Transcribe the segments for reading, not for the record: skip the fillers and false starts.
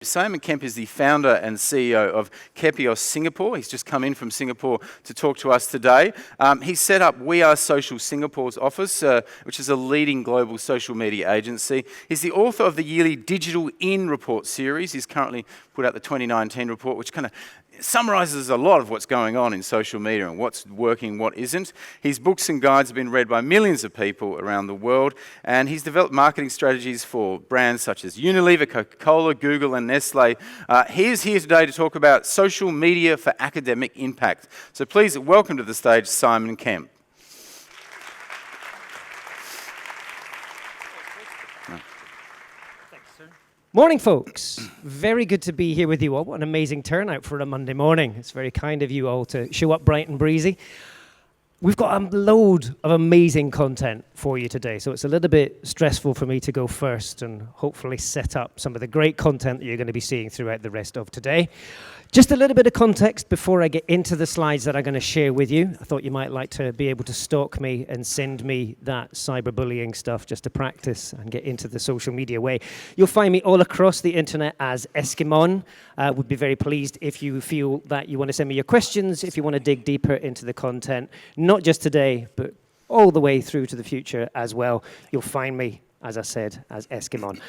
Simon Kemp is the founder and CEO of Kepios Singapore. He's just come in from Singapore to talk to us today. He's set up We Are Social Singapore's office, which is a leading global social media agency. He's the author of the yearly Digital In report series. He's currently put out the 2019 report, which kind of summarises a lot of what's going on in social media and what's working, what isn't. His books and guides have been read by millions of people around the world, and he's developed marketing strategies for brands such as Unilever, Coca-Cola, Google and Nestle. He is here today to talk about social media for academic impact. So please welcome to the stage Simon Kemp. Morning, folks. Very good to be here with you all. What an amazing turnout for a Monday morning. It's very kind of you all to show up bright and breezy. We've got a load of amazing content for you today, so it's a little bit stressful for me to go first and hopefully set up some of the great content that you're going to be seeing throughout the rest of today. Just a little bit of context before I get into the slides that I'm going to share with you. I thought you might like to be able to stalk me and send me that cyberbullying stuff just to practice and get into the social media way. You'll find me all across the internet as Eskimon. Would be very pleased if you feel that you want to send me your questions, if you want to dig deeper into the content, not just today, but all the way through to the future as well. You'll find me, as I said, as Eskimon.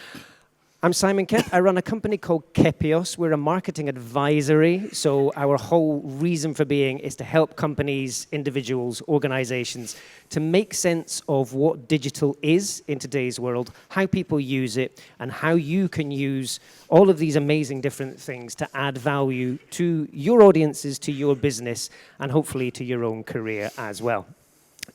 I'm Simon Kemp. I run a company called Kepios. We're a marketing advisory, so our whole reason for being is to help companies, individuals, organizations to make sense of what digital is in today's world, how people use it, and how you can use all of these amazing different things to add value to your audiences, to your business, and hopefully to your own career as well.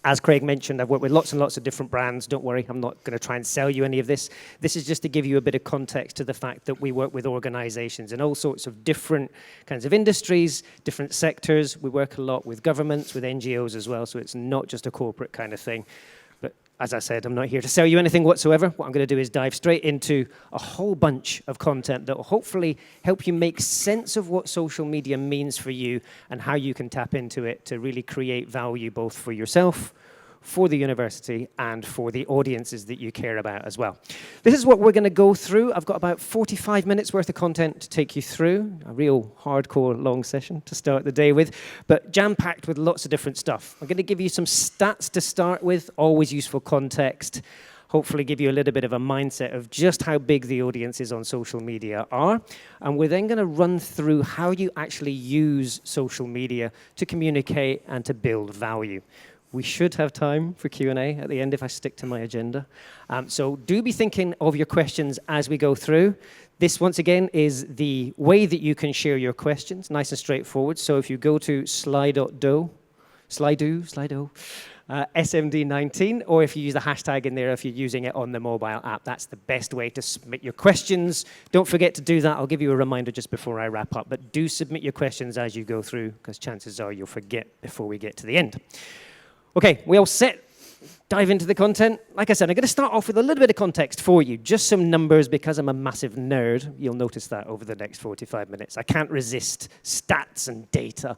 As Craig mentioned, I've worked with lots and lots of different brands. Don't worry, I'm not going to try and sell you any of this. This is just to give you a bit of context to the fact that we work with organizations in all sorts of different kinds of industries, different sectors. We work a lot with governments, with NGOs as well, so it's not just a corporate kind of thing. But as I said, I'm not here to sell you anything whatsoever. What I'm going to do is dive straight into a whole bunch of content that will hopefully help you make sense of what social media means for you and how you can tap into it to really create value both for yourself, for the university, and for the audiences that you care about as well. This is what we're going to go through. I've got about 45 minutes worth of content to take you through, a real hardcore long session to start the day with, but jam-packed with lots of different stuff. I'm going to give you some stats to start with, always useful context, hopefully give you a little bit of a mindset of just how big the audiences on social media are. And we're then going to run through how you actually use social media to communicate and to build value. We should have time for Q&A at the end if I stick to my agenda. So do be thinking of your questions as we go through. This, once again, is the way that you can share your questions, nice and straightforward. So if you go to sli.do, SMD19, or if you use the hashtag in there, if you're using it on the mobile app, that's the best way to submit your questions. Don't forget to do that. I'll give you a reminder just before I wrap up, but do submit your questions as you go through, because chances are you'll forget before we get to the end. Okay, we all set? Dive into the content. Like I said, I'm going to start off with a little bit of context for you, just some numbers because I'm a massive nerd. You'll notice that over the next 45 minutes. I can't resist stats and data.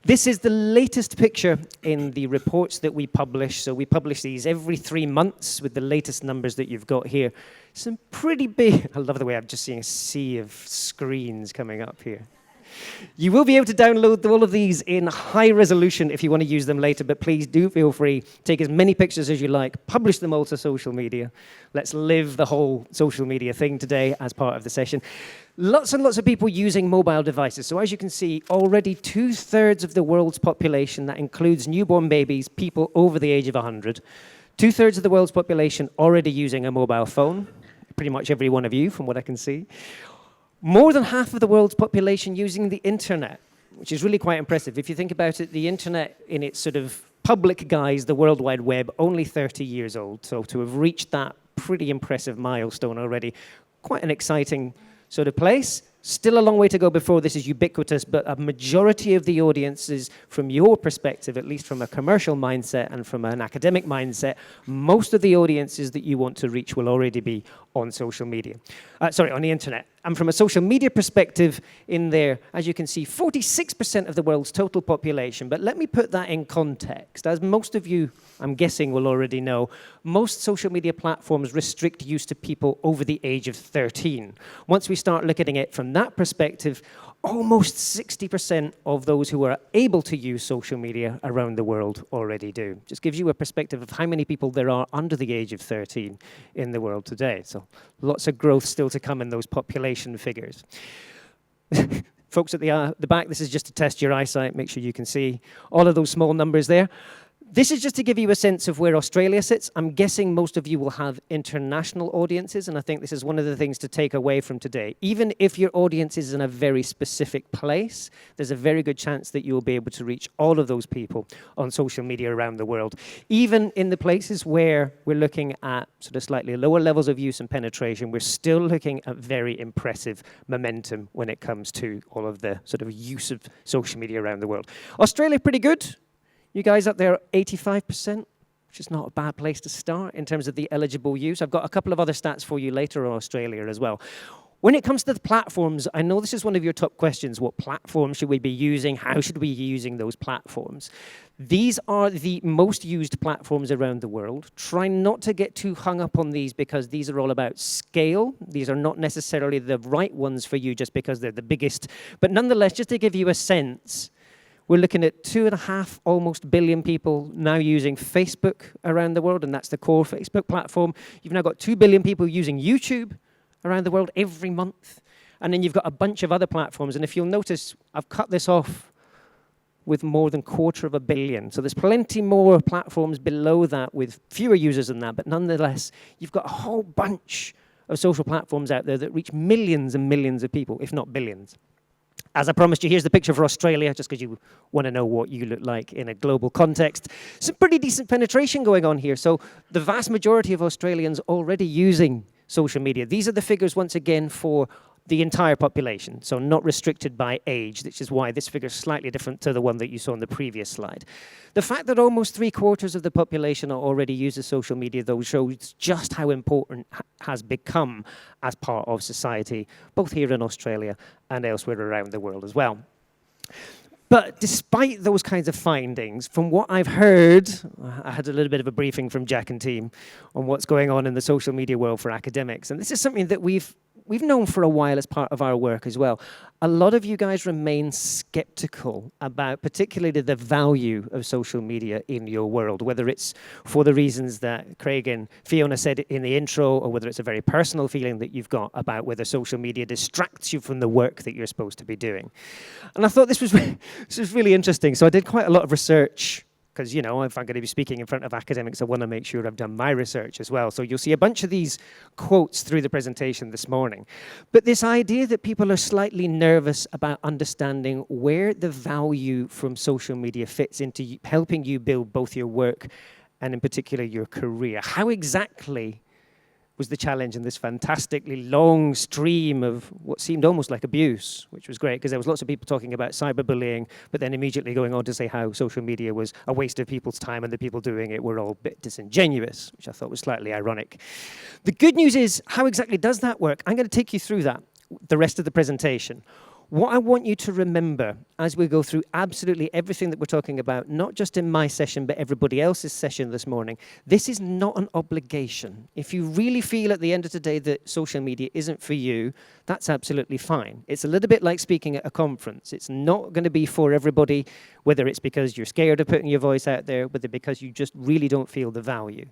This is the latest picture in the reports that we publish. So we publish these every 3 months with the latest numbers that you've got here. Some pretty big, I love the way I'm just seeing a sea of screens coming up here. You will be able to download all of these in high resolution if you want to use them later, but please do feel free. Take as many pictures as you like. Publish them all to social media. Let's live the whole social media thing today as part of the session. Lots and lots of people using mobile devices. So as you can see, already 2/3 of the world's population, that includes newborn babies, people over the age of 100, 2/3 of the world's population already using a mobile phone. Pretty much every one of you, from what I can see. More than half of the world's population using the internet, which is really quite impressive. If you think about it, the internet in its sort of public guise, the World Wide Web, only 30 years old. So to have reached that pretty impressive milestone already, quite an exciting sort of place. Still a long way to go before this is ubiquitous, but a majority of the audiences, from your perspective, at least from a commercial mindset and from an academic mindset, most of the audiences that you want to reach will already be on social media. On the internet. And from a social media perspective in there, as you can see, 46% of the world's total population. But let me put that in context. As most of you, I'm guessing, will already know, most social media platforms restrict use to people over the age of 13. Once we start looking at it from that perspective, almost 60% of those who are able to use social media around the world already do. Just gives you a perspective of how many people there are under the age of 13 in the world today. So lots of growth still to come in those population figures. Folks at the back, this is just to test your eyesight, make sure you can see all of those small numbers there. This is just to give you a sense of where Australia sits. I'm guessing most of you will have international audiences, and I think this is one of the things to take away from today. Even if your audience is in a very specific place, there's a very good chance that you'll be able to reach all of those people on social media around the world. Even in the places where we're looking at sort of slightly lower levels of use and penetration, we're still looking at very impressive momentum when it comes to all of the sort of use of social media around the world. Australia, pretty good. You guys up there, 85%, which is not a bad place to start in terms of the eligible use. I've got a couple of other stats for you later on Australia as well. When it comes to the platforms, I know this is one of your top questions. What platforms should we be using? How should we be using those platforms? These are the most used platforms around the world. Try not to get too hung up on these because these are all about scale. These are not necessarily the right ones for you just because they're the biggest. But nonetheless, just to give you a sense, we're looking at 2.5 almost billion people now using Facebook around the world, and that's the core Facebook platform. You've now got 2 billion people using YouTube around the world every month. And then you've got a bunch of other platforms. And if you'll notice, I've cut this off with more than 250 million. So there's plenty more platforms below that with fewer users than that. But nonetheless, you've got a whole bunch of social platforms out there that reach millions and millions of people, if not billions. As I promised you, here's the picture for Australia, just because you want to know what you look like in a global context. Some pretty decent penetration going on here. So the vast majority of Australians already using social media. These are the figures, once again, for the entire population, so not restricted by age, which is why this figure is slightly different to the one that you saw on the previous slide. The fact that almost 3/4 of the population are already using social media, though, shows just how important it has become as part of society, both here in Australia and elsewhere around the world as well. But despite those kinds of findings, from what I've heard, I had a little bit of a briefing from Jack and team on what's going on in the social media world for academics, and this is something that we've known for a while as part of our work as well. A lot of you guys remain skeptical about particularly the value of social media in your world, whether it's for the reasons that Craig and Fiona said in the intro, or whether it's a very personal feeling that you've got about whether social media distracts you from the work that you're supposed to be doing. And I thought this was really interesting. So I did quite a lot of research, because, you know, if I'm going to be speaking in front of academics, I want to make sure I've done my research as well. So you'll see a bunch of these quotes through the presentation this morning. But this idea that people are slightly nervous about understanding where the value from social media fits into helping you build both your work and, in particular, your career. How exactly was the challenge in this fantastically long stream of what seemed almost like abuse, which was great because there was lots of people talking about cyberbullying, but then immediately going on to say how social media was a waste of people's time and the people doing it were all a bit disingenuous, which I thought was slightly ironic. The good news is, how exactly does that work? I'm going to take you through that, the rest of the presentation. What I want you to remember as we go through absolutely everything that we're talking about, not just in my session, but everybody else's session this morning, this is not an obligation. If you really feel at the end of the day that social media isn't for you, that's absolutely fine. It's a little bit like speaking at a conference. It's not going to be for everybody, whether it's because you're scared of putting your voice out there, whether because you just really don't feel the value.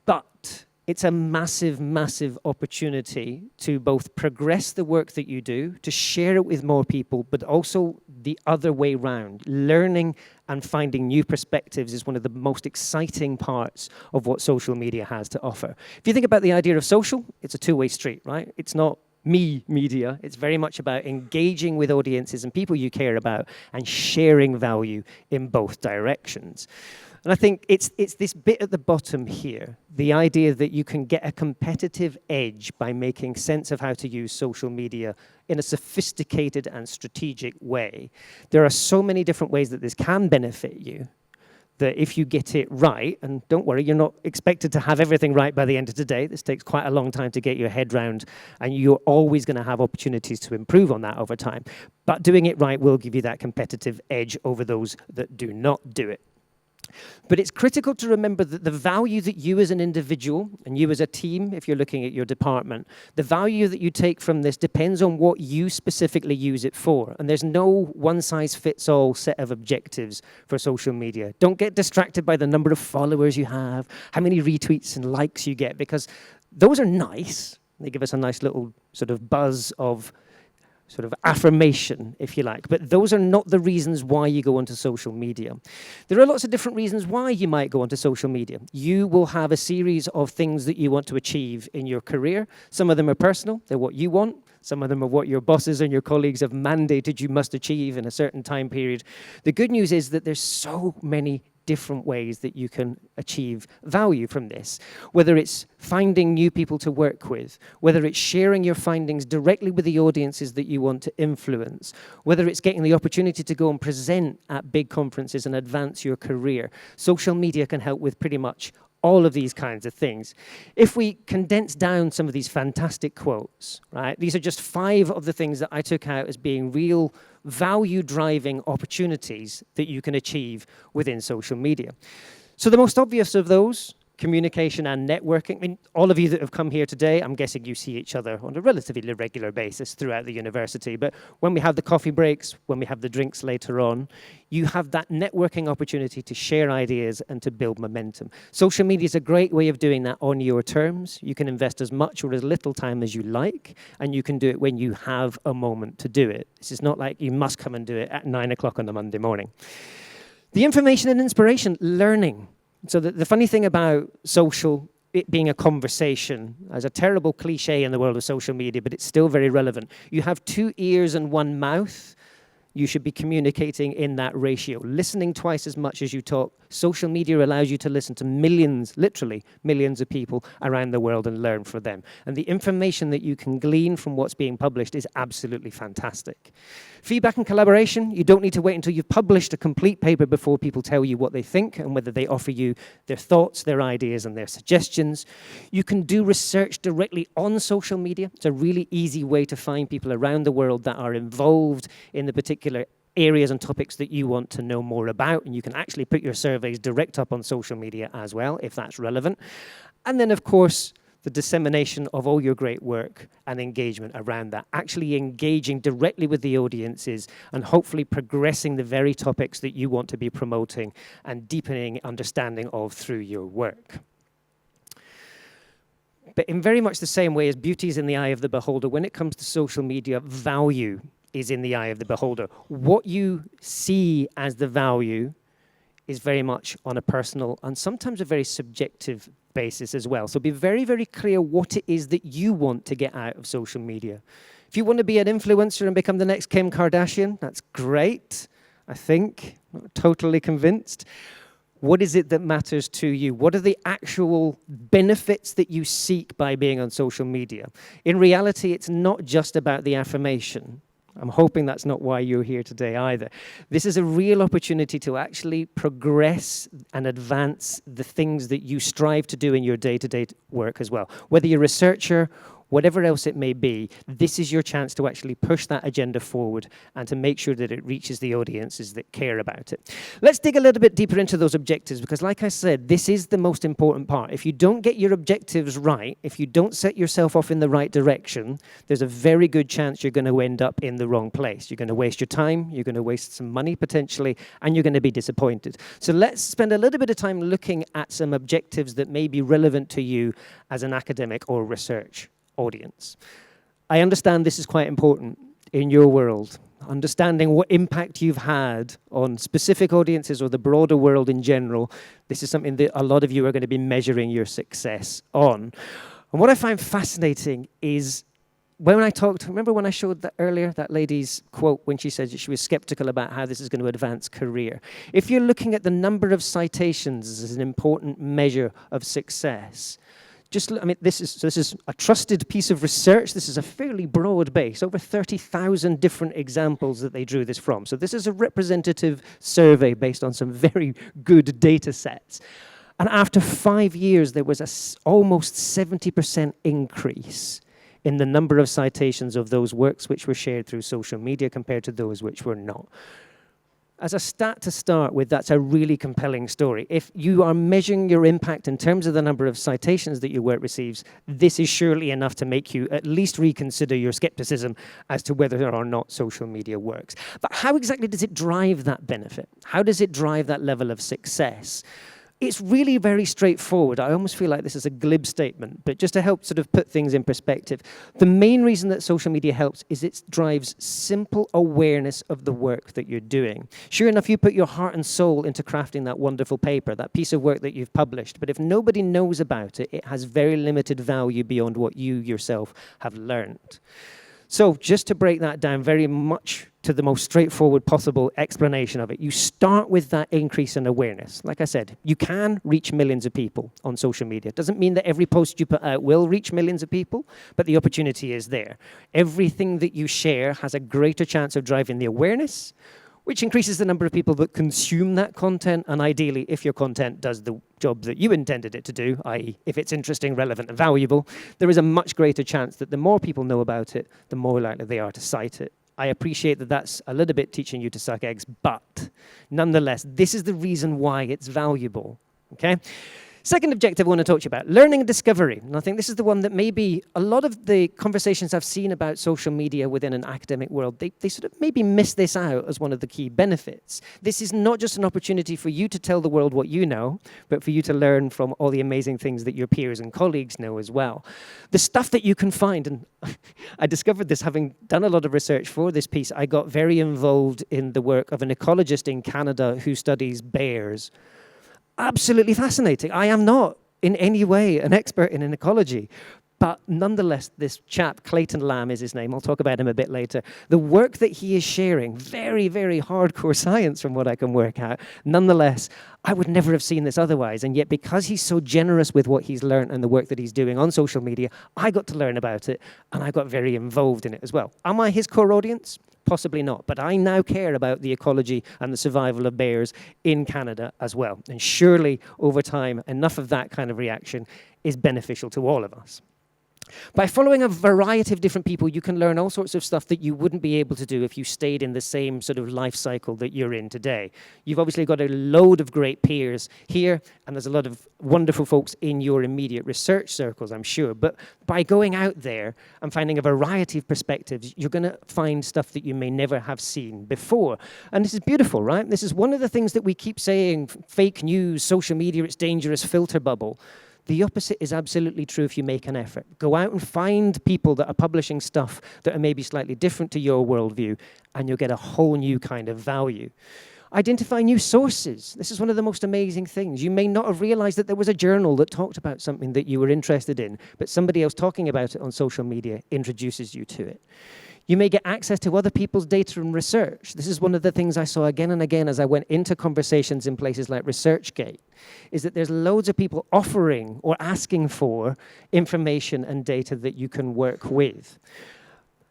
But it's a massive, massive opportunity to both progress the work that you do, to share it with more people, but also the other way round. Learning and finding new perspectives is one of the most exciting parts of what social media has to offer. If you think about the idea of social, it's a two-way street, right? It's not me media. It's very much about engaging with audiences and people you care about and sharing value in both directions. And I think it's this bit at the bottom here, the idea that you can get a competitive edge by making sense of how to use social media in a sophisticated and strategic way. There are so many different ways that this can benefit you that if you get it right, and don't worry, you're not expected to have everything right by the end of the day. This takes quite a long time to get your head round, and you're always going to have opportunities to improve on that over time. But doing it right will give you that competitive edge over those that do not do it. But it's critical to remember that the value that you as an individual and you as a team, if you're looking at your department, the value that you take from this depends on what you specifically use it for. And there's no one-size-fits-all set of objectives for social media. Don't get distracted by the number of followers you have, how many retweets and likes you get, because those are nice. They give us a nice little sort of buzz of sort of affirmation, if you like. But those are not the reasons why you go onto social media. There are lots of different reasons why you might go onto social media. You will have a series of things that you want to achieve in your career. Some of them are personal, they're what you want. Some of them are what your bosses and your colleagues have mandated you must achieve in a certain time period. The good news is that there's so many different ways that you can achieve value from this, whether it's finding new people to work with, whether it's sharing your findings directly with the audiences that you want to influence, whether it's getting the opportunity to go and present at big conferences and advance your career. Social media can help with pretty much all of these kinds of things. If we condense down some of these fantastic quotes, right? These are just 5 of the things that I took out as being real value-driving opportunities that you can achieve within social media. So the most obvious of those, communication and networking. I mean, all of you that have come here today, I'm guessing you see each other on a relatively regular basis throughout the university, but when we have the coffee breaks, when we have the drinks later on, you have that networking opportunity to share ideas and to build momentum. Social media is a great way of doing that on your terms. You can invest as much or as little time as you like, and you can do it when you have a moment to do it. This is not like you must come and do it at 9 o'clock on a Monday morning. The information and inspiration, learning. So the funny thing about social, it being a conversation, is a terrible cliche in the world of social media, but it's still very relevant. You have 2 ears and 1 mouth. You should be communicating in that ratio, listening twice as much as you talk. Social media allows you to listen to millions, literally millions of people around the world and learn from them. And the information that you can glean from what's being published is absolutely fantastic. Feedback and collaboration, you don't need to wait until you've published a complete paper before people tell you what they think and whether they offer you their thoughts, their ideas, and their suggestions. You can do research directly on social media. It's a really easy way to find people around the world that are involved in the particular areas and topics that you want to know more about, and you can actually put your surveys direct up on social media as well, if that's relevant. And then, of course, the dissemination of all your great work and engagement around that, actually engaging directly with the audiences and hopefully progressing the very topics that you want to be promoting and deepening understanding of through your work. But in very much the same way as beauty is in the eye of the beholder, when it comes to social media, value is in the eye of the beholder. What you see as the value is very much on a personal and sometimes a very subjective basis as well. So be very, very clear what it is that you want to get out of social media. If you want to be an influencer and become the next Kim Kardashian, that's great, I think. Not totally convinced. What is it that matters to you? What are the actual benefits that you seek by being on social media? In reality, it's not just about the affirmation. I'm hoping that's not why you're here today either. This is a real opportunity to actually progress and advance the things that you strive to do in your day-to-day work as well. Whether you're a researcher, whatever else it may be, this is your chance to actually push that agenda forward and to make sure that it reaches the audiences that care about it. Let's dig a little bit deeper into those objectives, because like I said, this is the most important part. If you don't get your objectives right, if you don't set yourself off in the right direction, there's a very good chance you're going to end up in the wrong place. You're going to waste your time, you're going to waste some money potentially, and you're going to be disappointed. So let's spend a little bit of time looking at some objectives that may be relevant to you as an academic or research audience. I understand this is quite important in your world. Understanding what impact you've had on specific audiences or the broader world in general, this is something that a lot of you are going to be measuring your success on. And what I find fascinating is when I talked, remember when I showed that earlier, that lady's quote when she said that she was skeptical about how this is going to advance career. If you're looking at the number of citations as an important measure of success, I mean, this is a trusted piece of research. This is a fairly broad base, over 30,000 different examples that they drew this from. So this is a representative survey based on some very good data sets. And after 5 years, there was almost 70% increase in the number of citations of those works which were shared through social media compared to those which were not. As a stat to start with, that's a really compelling story. If you are measuring your impact in terms of the number of citations that your work receives, this is surely enough to make you at least reconsider your skepticism as to whether or not social media works. But how exactly does it drive that benefit? How does it drive that level of success? It's really very straightforward. I almost feel like this is a glib statement, but just to help sort of put things in perspective, the main reason that social media helps is it drives simple awareness of the work that you're doing. Sure enough, you put your heart and soul into crafting that wonderful paper, that piece of work that you've published, but if nobody knows about it, it has very limited value beyond what you yourself have learned. So just to break that down very much to the most straightforward possible explanation of it, you start with that increase in awareness. Like I said, you can reach millions of people on social media. It doesn't mean that every post you put out will reach millions of people, but the opportunity is there. Everything that you share has a greater chance of driving the awareness, which increases the number of people that consume that content, and ideally, if your content does the job that you intended it to do, i.e. if it's interesting, relevant, and valuable, there is a much greater chance that the more people know about it, the more likely they are to cite it. I appreciate that that's a little bit teaching you to suck eggs, but nonetheless, this is the reason why it's valuable, okay? Second objective I want to talk to you about, learning and discovery. And I think this is the one that maybe a lot of the conversations I've seen about social media within an academic world, they sort of maybe miss this out as one of the key benefits. This is not just an opportunity for you to tell the world what you know, but for you to learn from all the amazing things that your peers and colleagues know as well. The stuff that you can find, and I discovered this having done a lot of research for this piece. I got very involved in the work of an ecologist in Canada who studies bears. Absolutely fascinating. I am not in any way an expert in ecology, but nonetheless, this chap, Clayton Lamb is his name, I'll talk about him a bit later, the work that he is sharing, very, very hardcore science from what I can work out, nonetheless, I would never have seen this otherwise, and yet because he's so generous with what he's learned and the work that he's doing on social media, I got to learn about it, and I got very involved in it as well. Am I his core audience? Possibly not, but I now care about the ecology and the survival of bears in Canada as well. And surely, over time, enough of that kind of reaction is beneficial to all of us. By following a variety of different people, you can learn all sorts of stuff that you wouldn't be able to do if you stayed in the same sort of life cycle that you're in today. You've obviously got a load of great peers here, and there's a lot of wonderful folks in your immediate research circles, I'm sure. But by going out there and finding a variety of perspectives, you're going to find stuff that you may never have seen before. And this is beautiful, right? This is one of the things that we keep saying, fake news, social media, it's dangerous, filter bubble. The opposite is absolutely true if you make an effort. Go out and find people that are publishing stuff that are maybe slightly different to your worldview, and you'll get a whole new kind of value. Identify new sources. This is one of the most amazing things. You may not have realized that there was a journal that talked about something that you were interested in, but somebody else talking about it on social media introduces you to it. You may get access to other people's data and research. This is one of the things I saw again and again as I went into conversations in places like ResearchGate, is that there's loads of people offering or asking for information and data that you can work with.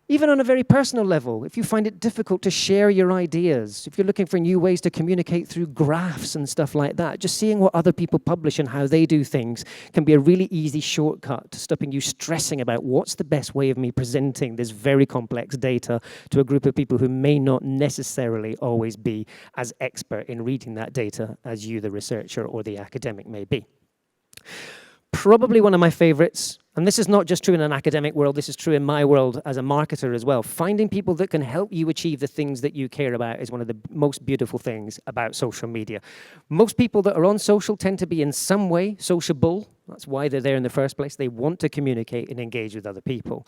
Even on a very personal level, if you find it difficult to share your ideas, if you're looking for new ways to communicate through graphs and stuff like that, just seeing what other people publish and how they do things can be a really easy shortcut to stopping you stressing about what's the best way of me presenting this very complex data to a group of people who may not necessarily always be as expert in reading that data as you, the researcher or the academic, may be. Probably one of my favorites, and this is not just true in an academic world, this is true in my world as a marketer as well. Finding people that can help you achieve the things that you care about is one of the most beautiful things about social media. Most people that are on social tend to be in some way sociable. That's why they're there in the first place. They want to communicate and engage with other people.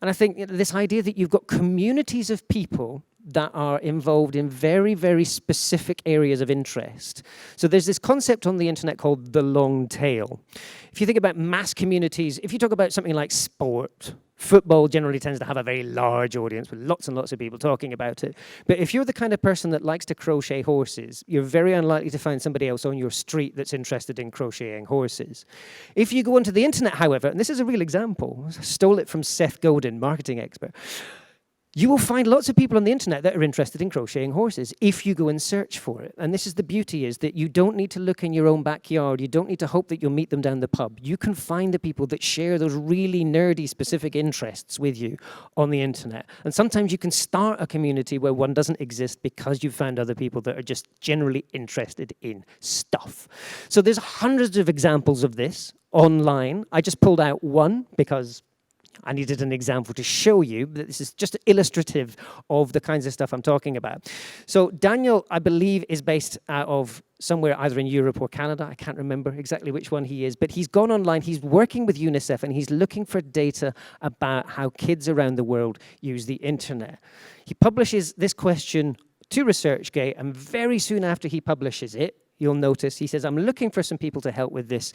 And I think this idea that you've got communities of people that are involved in very, very specific areas of interest. So there's this concept on the internet called the long tail. If you think about mass communities, if you talk about something like sport, football generally tends to have a very large audience with lots and lots of people talking about it. But if you're the kind of person that likes to crochet horses, you're very unlikely to find somebody else on your street that's interested in crocheting horses. If you go onto the internet, however, and this is a real example, I stole it from Seth Godin, marketing expert, you will find lots of people on the internet that are interested in crocheting horses if you go and search for it. And this is the beauty, is that you don't need to look in your own backyard. You don't need to hope that you'll meet them down the pub. You can find the people that share those really nerdy specific interests with you on the internet. And sometimes you can start a community where one doesn't exist because you've found other people that are just generally interested in stuff. So there's hundreds of examples of this online. I just pulled out one because I needed an example to show you that this is just illustrative of the kinds of stuff I'm talking about. So Daniel, I believe, is based out of somewhere either in Europe or Canada. I can't remember exactly which one he is, but he's gone online. He's working with UNICEF, and he's looking for data about how kids around the world use the internet. He publishes this question to ResearchGate, and very soon after he publishes it, you'll notice, he says, I'm looking for some people to help with this.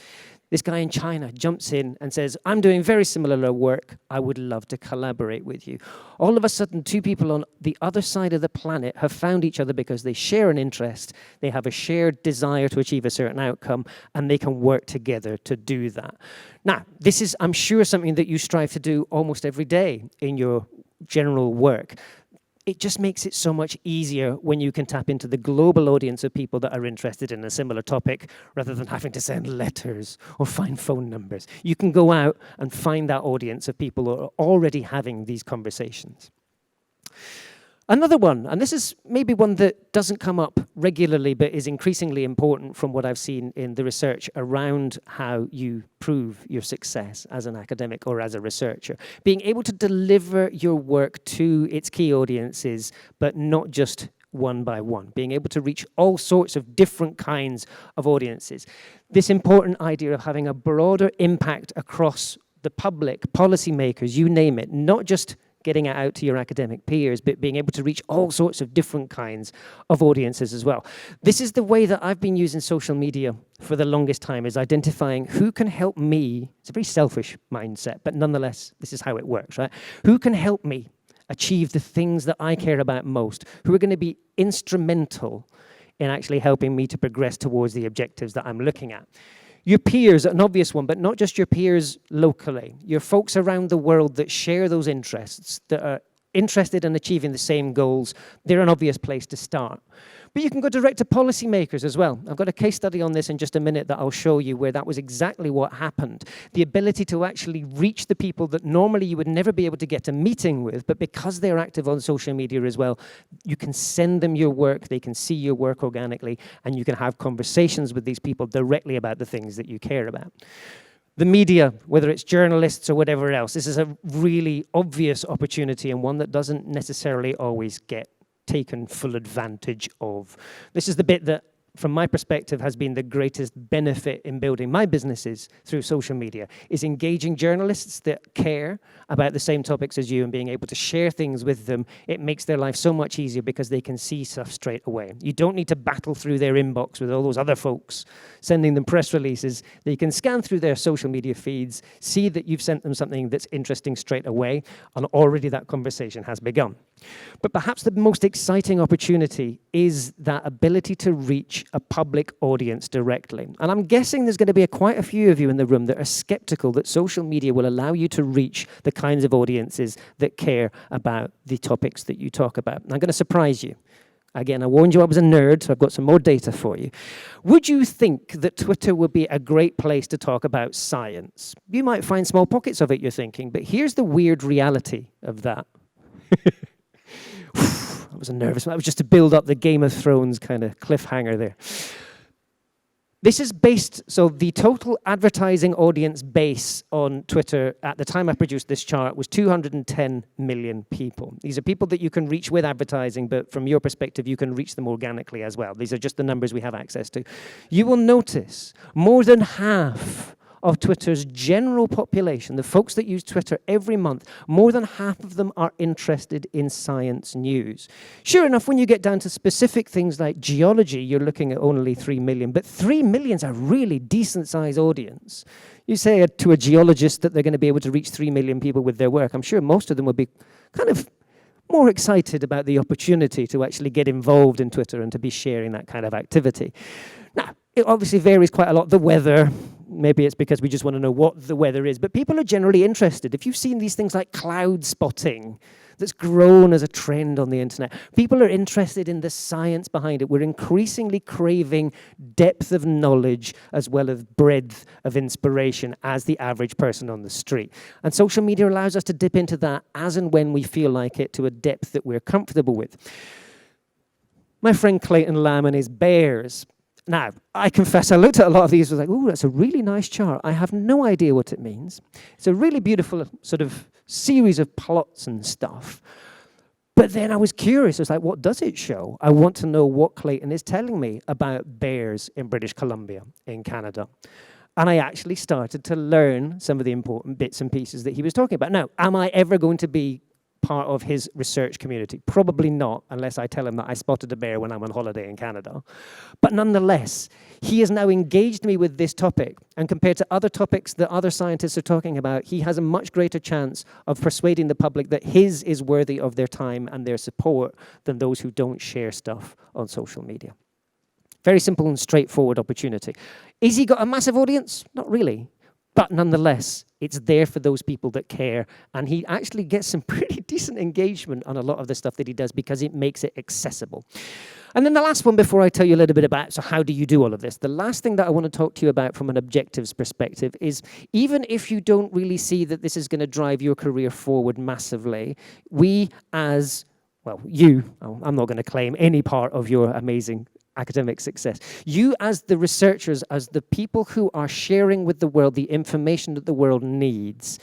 This guy in China jumps in and says, I'm doing very similar work. I would love to collaborate with you. All of a sudden, two people on the other side of the planet have found each other because they share an interest, they have a shared desire to achieve a certain outcome, and they can work together to do that. Now, this is, I'm sure, something that you strive to do almost every day in your general work. It just makes it so much easier when you can tap into the global audience of people that are interested in a similar topic rather than having to send letters or find phone numbers. You can go out and find that audience of people who are already having these conversations. Another one, and this is maybe one that doesn't come up regularly but is increasingly important from what I've seen in the research around how you prove your success as an academic or as a researcher. Being able to deliver your work to its key audiences, but not just one by one. Being able to reach all sorts of different kinds of audiences. This important idea of having a broader impact across the public, policymakers, you name it, not just getting it out to your academic peers, but being able to reach all sorts of different kinds of audiences as well. This is the way that I've been using social media for the longest time, is identifying who can help me. It's a very selfish mindset, but nonetheless, this is how it works, right? Who can help me achieve the things that I care about most? Who are going to be instrumental in actually helping me to progress towards the objectives that I'm looking at? Your peers, an obvious one, but not just your peers locally. Your folks around the world that share those interests, that are interested in achieving the same goals, they're an obvious place to start. But you can go direct to policymakers as well. I've got a case study on this in just a minute that I'll show you where that was exactly what happened. The ability to actually reach the people that normally you would never be able to get a meeting with, but because they're active on social media as well, you can send them your work, they can see your work organically, and you can have conversations with these people directly about the things that you care about. The media, whether it's journalists or whatever else, this is a really obvious opportunity and one that doesn't necessarily always get taken full advantage of. This is the bit that, from my perspective, has been the greatest benefit in building my businesses through social media, is engaging journalists that care about the same topics as you and being able to share things with them. It makes their life so much easier because they can see stuff straight away. You don't need to battle through their inbox with all those other folks sending them press releases. They can scan through their social media feeds, see that you've sent them something that's interesting straight away, and already that conversation has begun. But perhaps the most exciting opportunity is that ability to reach a public audience directly. And I'm guessing there's going to be quite a few of you in the room that are skeptical that social media will allow you to reach the kinds of audiences that care about the topics that you talk about. And I'm going to surprise you. Again, I warned you I was a nerd, so I've got some more data for you. Would you think that Twitter would be a great place to talk about science? You might find small pockets of it, you're thinking, but here's the weird reality of that. I was nervous. That was just to build up the Game of Thrones kind of cliffhanger there. This is based, so the total advertising audience base on Twitter at the time I produced this chart was 210 million people. These are people that you can reach with advertising, but from your perspective, you can reach them organically as well. These are just the numbers we have access to. You will notice more than half of Twitter's general population, the folks that use Twitter every month, more than half of them are interested in science news. Sure enough, when you get down to specific things like geology, you're looking at only 3 million, but 3 million is a really decent-sized audience. You say to a geologist that they're going to be able to reach 3 million people with their work, I'm sure most of them would be kind of more excited about the opportunity to actually get involved in Twitter and to be sharing that kind of activity. Now, it obviously varies quite a lot. The weather, maybe it's because we just want to know what the weather is, but people are generally interested. If you've seen these things like cloud spotting, that's grown as a trend on the internet, people are interested in the science behind it. We're increasingly craving depth of knowledge as well as breadth of inspiration as the average person on the street. And social media allows us to dip into that as and when we feel like it to a depth that we're comfortable with. My friend Clayton Lamb and his bears. Now, I confess, I looked at a lot of these, was like, ooh, that's a really nice chart. I have no idea what it means. It's a really beautiful sort of series of plots and stuff. But then I was curious. I was like, what does it show? I want to know what Clayton is telling me about bears in British Columbia, in Canada. And I actually started to learn some of the important bits and pieces that he was talking about. Now, am I ever going to be part of his research community? Probably not, unless I tell him that I spotted a bear when I'm on holiday in Canada. But nonetheless, he has now engaged me with this topic, and compared to other topics that other scientists are talking about, he has a much greater chance of persuading the public that his is worthy of their time and their support than those who don't share stuff on social media. Very simple and straightforward opportunity. Is he got a massive audience? Not really. But nonetheless, it's there for those people that care, and he actually gets some pretty decent engagement on a lot of the stuff that he does because it makes it accessible. And then the last one before I tell you a little bit about, so how do you do all of this? The last thing that I want to talk to you about from an objectives perspective is, even if you don't really see that this is going to drive your career forward massively, we as, well, I'm not going to claim any part of your amazing academic success. You as the researchers, as the people who are sharing with the world the information that the world needs,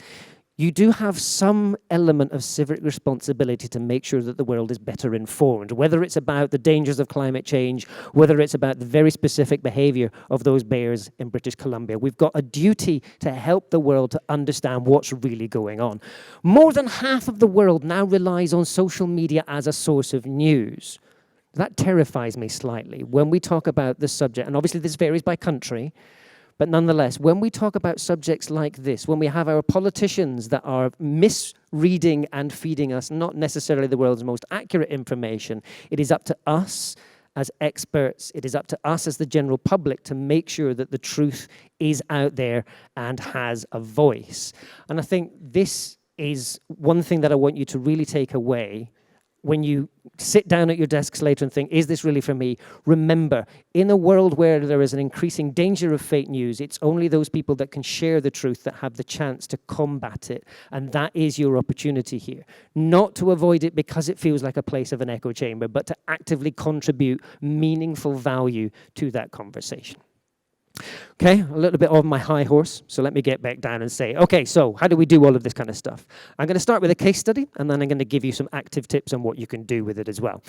you do have some element of civic responsibility to make sure that the world is better informed, whether it's about the dangers of climate change, whether it's about the very specific behavior of those bears in British Columbia. We've got a duty to help the world to understand what's really going on. More than half of the world now relies on social media as a source of news. That terrifies me slightly when we talk about this subject, and obviously this varies by country, but nonetheless, when we talk about subjects like this, when we have our politicians that are misreading and feeding us not necessarily the world's most accurate information, it is up to us as experts, it is up to us as the general public to make sure that the truth is out there and has a voice. And I think this is one thing that I want you to really take away when you sit down at your desks later and think, is this really for me? Remember, in a world where there is an increasing danger of fake news, it's only those people that can share the truth that have the chance to combat it. And that is your opportunity here. Not to avoid it because it feels like a place of an echo chamber, but to actively contribute meaningful value to that conversation. Okay, a little bit of my high horse, so let me get back down and say, okay, so how do we do all of this kind of stuff? I'm going to start with a case study, and then I'm going to give you some active tips on what you can do with it as well.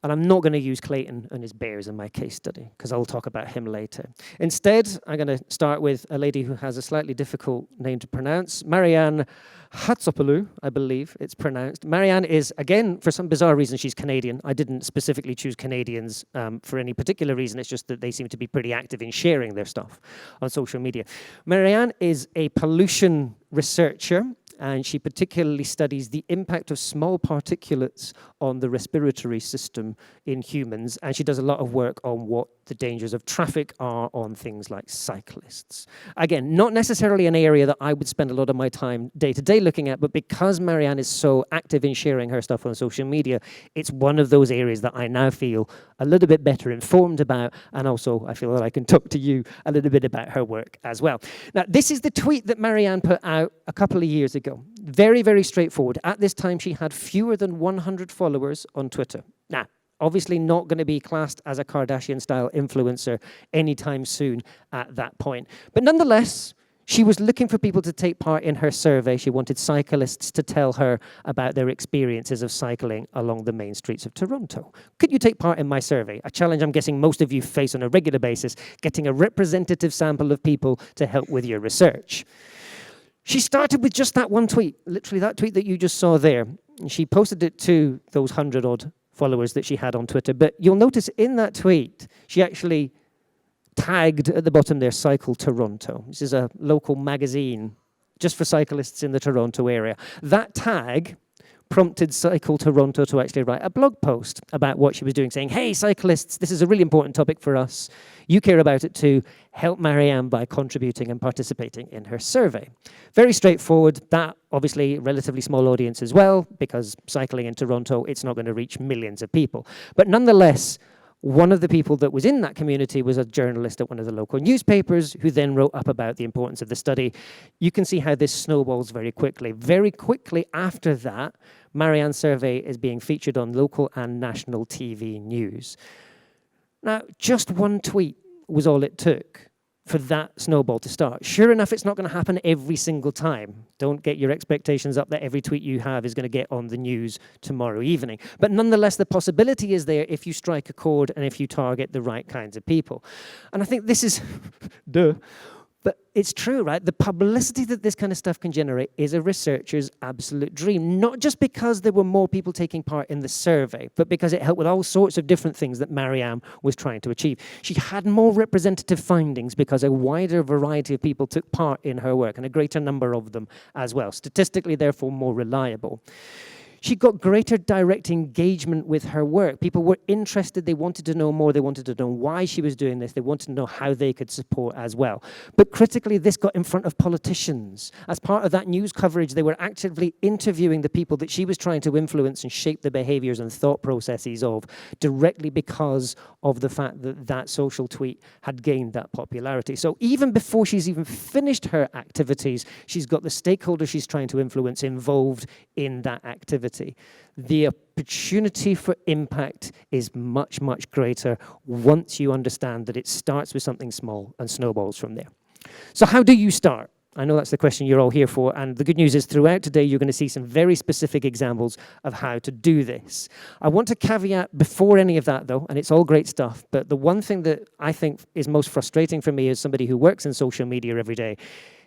And I'm not going to use Clayton and his bears in my case study, because I'll talk about him later. Instead, I'm going to start with a lady who has a slightly difficult name to pronounce, Marianne Hatsopoulou, I believe it's pronounced. Marianne is, again, for some bizarre reason, she's Canadian. I didn't specifically choose Canadians for any particular reason. It's just that they seem to be pretty active in sharing their stuff on social media. Marianne is a pollution researcher, and she particularly studies the impact of small particulates on the respiratory system in humans, and she does a lot of work on what the dangers of traffic are on things like cyclists. Again, not necessarily an area that I would spend a lot of my time day-to-day looking at, but because Marianne is so active in sharing her stuff on social media, it's one of those areas that I now feel a little bit better informed about, and also I feel that I can talk to you a little bit about her work as well. Now, this is the tweet that Marianne put out a couple of years ago. Very, very straightforward. At this time, she had fewer than 100 followers on Twitter. Now, obviously not going to be classed as a Kardashian-style influencer anytime soon at that point. But nonetheless, She was looking for people to take part in her survey. She wanted cyclists to tell her about their experiences of cycling along the main streets of Toronto. Could you take part in my survey? A challenge I'm guessing most of you face on a regular basis, getting a representative sample of people to help with your research. She started with just that one tweet, literally that tweet that you just saw there. And she posted it to those 100-odd followers that she had on Twitter. But you'll notice in that tweet, she actually tagged at the bottom there, Cycle Toronto. This is a local magazine just for cyclists in the Toronto area. That tag prompted Cycle Toronto to actually write a blog post about what she was doing, saying, hey, cyclists, this is a really important topic for us. You care about it too. Help Marianne by contributing and participating in her survey. Very straightforward. That, obviously, relatively small audience as well, because cycling in Toronto, it's not going to reach millions of people. But nonetheless, one of the people that was in that community was a journalist at one of the local newspapers who then wrote up about the importance of the study. You can see how this snowballs very quickly. Very quickly after that, Marianne's survey is being featured on local and national TV news. Now, just one tweet was all it took for that snowball to start. Sure enough, it's not going to happen every single time. Don't get your expectations up that every tweet you have is going to get on the news tomorrow evening. But nonetheless, the possibility is there if you strike a chord and if you target the right kinds of people. And I think this is, duh, but it's true, right? The publicity that this kind of stuff can generate is a researcher's absolute dream, not just because there were more people taking part in the survey, but because it helped with all sorts of different things that Marianne was trying to achieve. She had more representative findings because a wider variety of people took part in her work, and a greater number of them as well. Statistically, therefore, more reliable. She got greater direct engagement with her work. People were interested, they wanted to know more, they wanted to know why she was doing this, they wanted to know how they could support as well. But critically, this got in front of politicians. As part of that news coverage, they were actively interviewing the people that she was trying to influence and shape the behaviors and thought processes of, directly because of the fact that that social tweet had gained that popularity. So even before she's even finished her activities, she's got the stakeholders she's trying to influence involved in that activity. The opportunity for impact is much, much greater once you understand that it starts with something small and snowballs from there. So how do you start? I know that's the question you're all here for, and the good news is throughout today you're going to see some very specific examples of how to do this. I want to caveat before any of that though, and it's all great stuff, but the one thing that I think is most frustrating for me as somebody who works in social media every day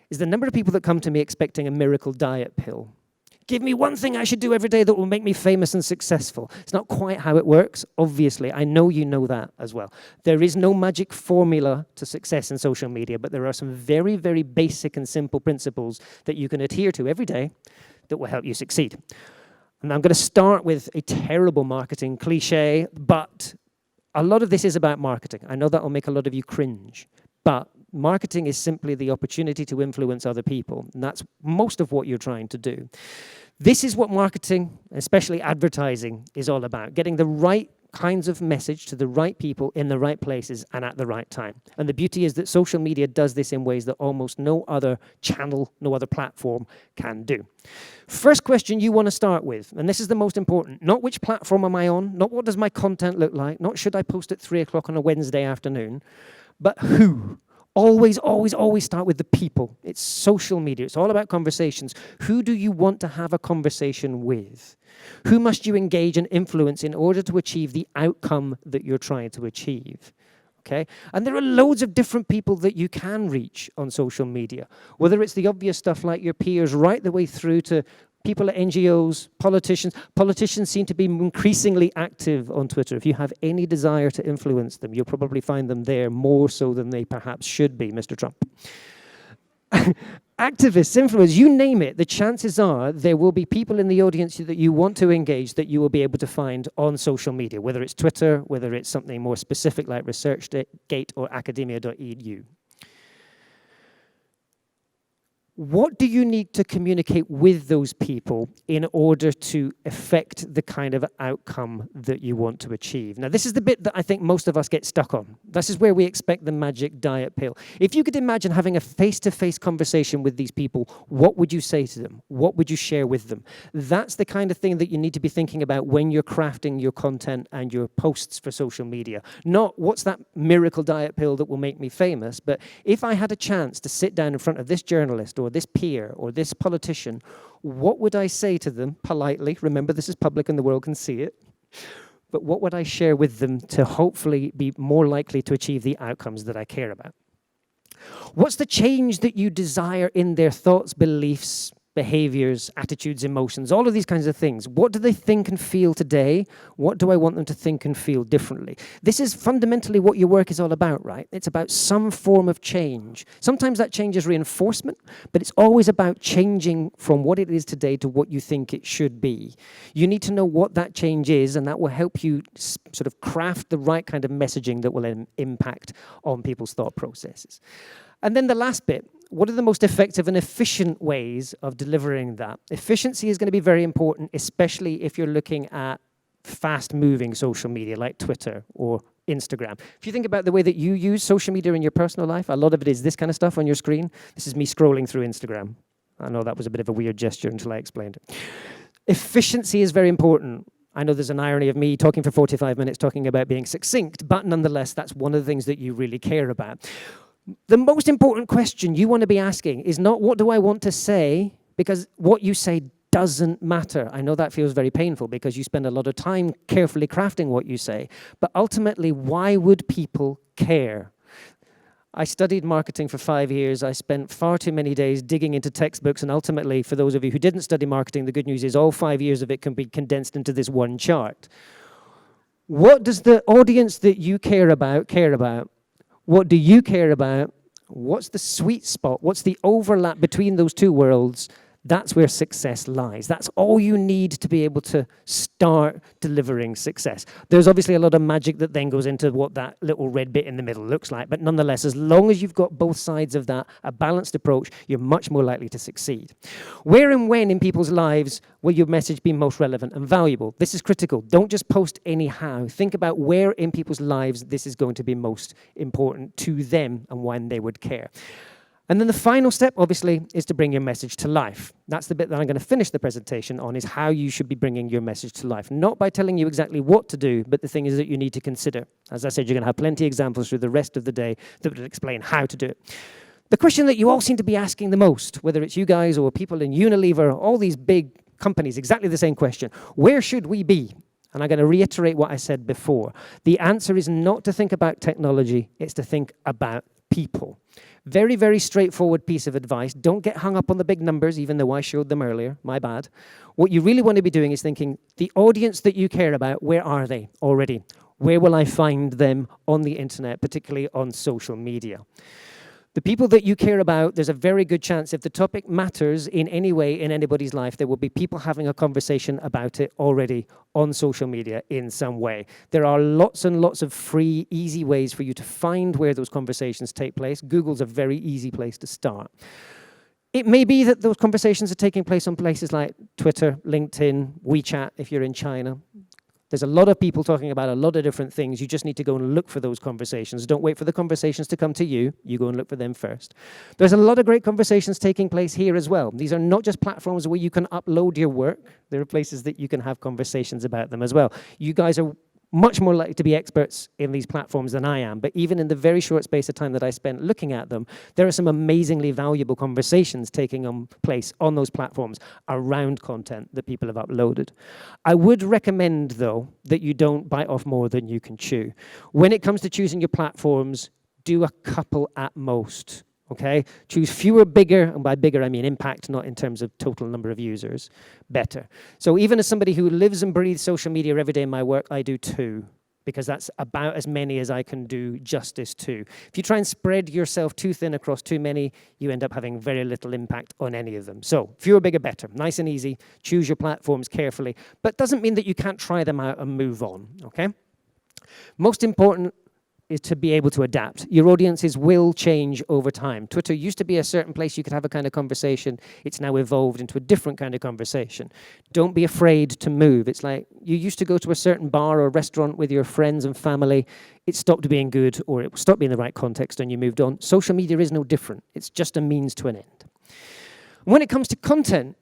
is the number of people that come to me expecting a miracle diet pill. Give me one thing I should do every day that will make me famous and successful. It's not quite how it works, obviously. I know you know that as well. There is no magic formula to success in social media, but there are some very, very basic and simple principles that you can adhere to every day that will help you succeed. And I'm going to start with a terrible marketing cliche, but a lot of this is about marketing. I know that will make a lot of you cringe, but marketing is simply the opportunity to influence other people, and that's most of what you're trying to do. This is what marketing, especially advertising, is all about, getting the right kinds of message to the right people in the right places and at the right time. And the beauty is that social media does this in ways that almost no other channel, no other platform can do. First question you want to start with, and this is the most important, not which platform am I on, not what does my content look like, not should I post at 3 o'clock on a Wednesday afternoon, but who? Always, always, always start with the people. It's social media. It's all about conversations. Who do you want to have a conversation with? Who must you engage and influence in order to achieve the outcome that you're trying to achieve? Okay? And there are loads of different people that you can reach on social media, whether it's the obvious stuff like your peers right the way through to people at NGOs, politicians. Politicians seem to be increasingly active on Twitter. If you have any desire to influence them, you'll probably find them there more so than they perhaps should be, Mr. Trump. Activists, influencers, you name it, the chances are there will be people in the audience that you want to engage that you will be able to find on social media, whether it's Twitter, whether it's something more specific like ResearchGate or academia.edu. What do you need to communicate with those people in order to affect the kind of outcome that you want to achieve? Now, this is the bit that I think most of us get stuck on. This is where we expect the magic diet pill. If you could imagine having a face-to-face conversation with these people, what would you say to them? What would you share with them? That's the kind of thing that you need to be thinking about when you're crafting your content and your posts for social media. Not what's that miracle diet pill that will make me famous, but if I had a chance to sit down in front of this journalist or this peer or this politician, what would I say to them politely? Remember, this is public and the world can see it. But what would I share with them to hopefully be more likely to achieve the outcomes that I care about? What's the change that you desire in their thoughts, beliefs, behaviors, attitudes, emotions, all of these kinds of things? What do they think and feel today? What do I want them to think and feel differently? This is fundamentally what your work is all about, right? It's about some form of change. Sometimes that change is reinforcement, but it's always about changing from what it is today to what you think it should be. You need to know what that change is, and that will help you sort of craft the right kind of messaging that will impact on people's thought processes. And then the last bit, what are the most effective and efficient ways of delivering that? Efficiency is going to be very important, especially if you're looking at fast-moving social media like Twitter or Instagram. If you think about the way that you use social media in your personal life, a lot of it is this kind of stuff on your screen. This is me scrolling through Instagram. I know that was a bit of a weird gesture until I explained it. Efficiency is very important. I know there's an irony of me talking for 45 minutes talking about being succinct, but nonetheless, that's one of the things that you really care about. The most important question you want to be asking is not what do I want to say, because what you say doesn't matter. I know that feels very painful because you spend a lot of time carefully crafting what you say, but ultimately, why would people care? I studied marketing for 5 years. I spent far too many days digging into textbooks, and ultimately, for those of you who didn't study marketing, the good news is all 5 years of it can be condensed into this one chart. What does the audience that you care about care about? What do you care about? What's the sweet spot? What's the overlap between those two worlds? That's where success lies. That's all you need to be able to start delivering success. There's obviously a lot of magic that then goes into what that little red bit in the middle looks like, but nonetheless, as long as you've got both sides of that, a balanced approach, you're much more likely to succeed. Where and when in people's lives will your message be most relevant and valuable? This is critical. Don't just post anyhow. Think about where in people's lives this is going to be most important to them and when they would care. And then the final step, obviously, is to bring your message to life. That's the bit that I'm going to finish the presentation on, is how you should be bringing your message to life. Not by telling you exactly what to do, but the thing is that you need to consider. As I said, you're going to have plenty of examples through the rest of the day that will explain how to do it. The question that you all seem to be asking the most, whether it's you guys or people in Unilever, all these big companies, exactly the same question. Where should we be? And I'm going to reiterate what I said before. The answer is not to think about technology, it's to think about people. Very, very straightforward piece of advice. Don't get hung up on the big numbers, even though I showed them earlier. My bad. What you really want to be doing is thinking, the audience that you care about, where are they already? Where will I find them on the internet, particularly on social media? The people that you care about, there's a very good chance if the topic matters in any way in anybody's life, there will be people having a conversation about it already on social media in some way. There are lots and lots of free, easy ways for you to find where those conversations take place. Google's a very easy place to start. It may be that those conversations are taking place on places like Twitter, LinkedIn, WeChat if you're in China. There's a lot of people talking about a lot of different things. You just need to go and look for those conversations. Don't wait for the conversations to come to you. You go and look for them first. There's a lot of great conversations taking place here as well. These are not just platforms where you can upload your work. There are places that you can have conversations about them as well. You guys are much more likely to be experts in these platforms than I am, but even in the very short space of time that I spent looking at them, there are some amazingly valuable conversations taking place on those platforms around content that people have uploaded. I would recommend, though, that you don't bite off more than you can chew. When it comes to choosing your platforms, do a couple at most. Okay, choose fewer, bigger, and by bigger I mean impact, not in terms of total number of users, better. So even as somebody who lives and breathes social media every day in my work, I do 2, because that's about as many as I can do justice to. If you try and spread yourself too thin across too many, you end up having very little impact on any of them. So fewer, bigger, better. Nice and easy. Choose your platforms carefully, but doesn't mean that you can't try them out and move on, okay? Most important, is to be able to adapt. Your audiences will change over time. Twitter used to be a certain place you could have a kind of conversation. It's now evolved into a different kind of conversation. Don't be afraid to move. It's like you used to go to a certain bar or restaurant with your friends and family. It stopped being good, or it stopped being the right context and you moved on. Social media is no different. It's just a means to an end. When it comes to content,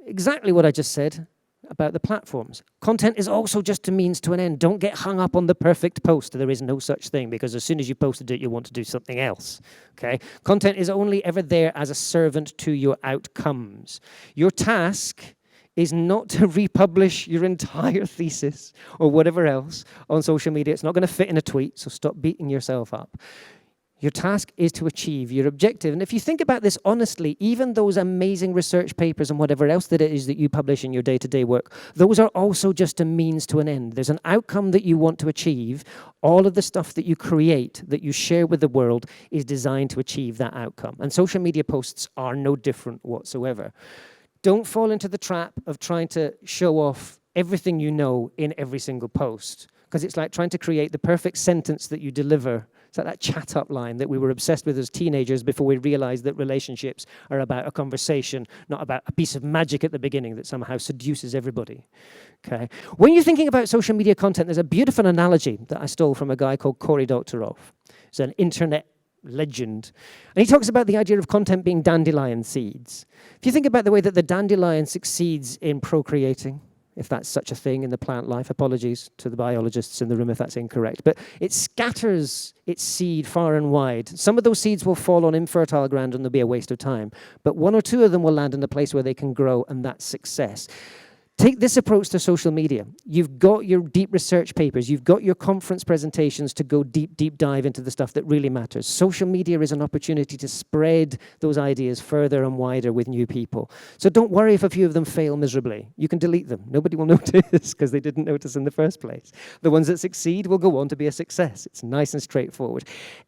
exactly what I just said about the platforms. Content is also just a means to an end. Don't get hung up on the perfect post. There is no such thing, because as soon as you posted it, you want to do something else. Okay? Content is only ever there as a servant to your outcomes. Your task is not to republish your entire thesis or whatever else on social media. It's not going to fit in a tweet, so stop beating yourself up. Your task is to achieve your objective. And if you think about this honestly, even those amazing research papers and whatever else that it is that you publish in your day-to-day work, those are also just a means to an end. There's an outcome that you want to achieve. All of the stuff that you create, that you share with the world, is designed to achieve that outcome. And social media posts are no different whatsoever. Don't fall into the trap of trying to show off everything you know in every single post, because it's like trying to create the perfect sentence that you deliver. It's like that chat-up line that we were obsessed with as teenagers before we realized that relationships are about a conversation, not about a piece of magic at the beginning that somehow seduces everybody. Okay. When you're thinking about social media content, there's a beautiful analogy that I stole from a guy called Cory Doctorow. He's an internet legend. And he talks about the idea of content being dandelion seeds. If you think about the way that the dandelion succeeds in procreating, if that's such a thing in the plant life. Apologies to the biologists in the room if that's incorrect. But it scatters its seed far and wide. Some of those seeds will fall on infertile ground and there'll be a waste of time. But one or two of them will land in a place where they can grow, and that's success. Take this approach to social media. You've got your deep research papers. You've got your conference presentations to go deep dive into the stuff that really matters. Social media is an opportunity to spread those ideas further and wider with new people. So don't worry if a few of them fail miserably. You can delete them. Nobody will notice because they didn't notice in the first place. The ones that succeed will go on to be a success. It's nice and straightforward.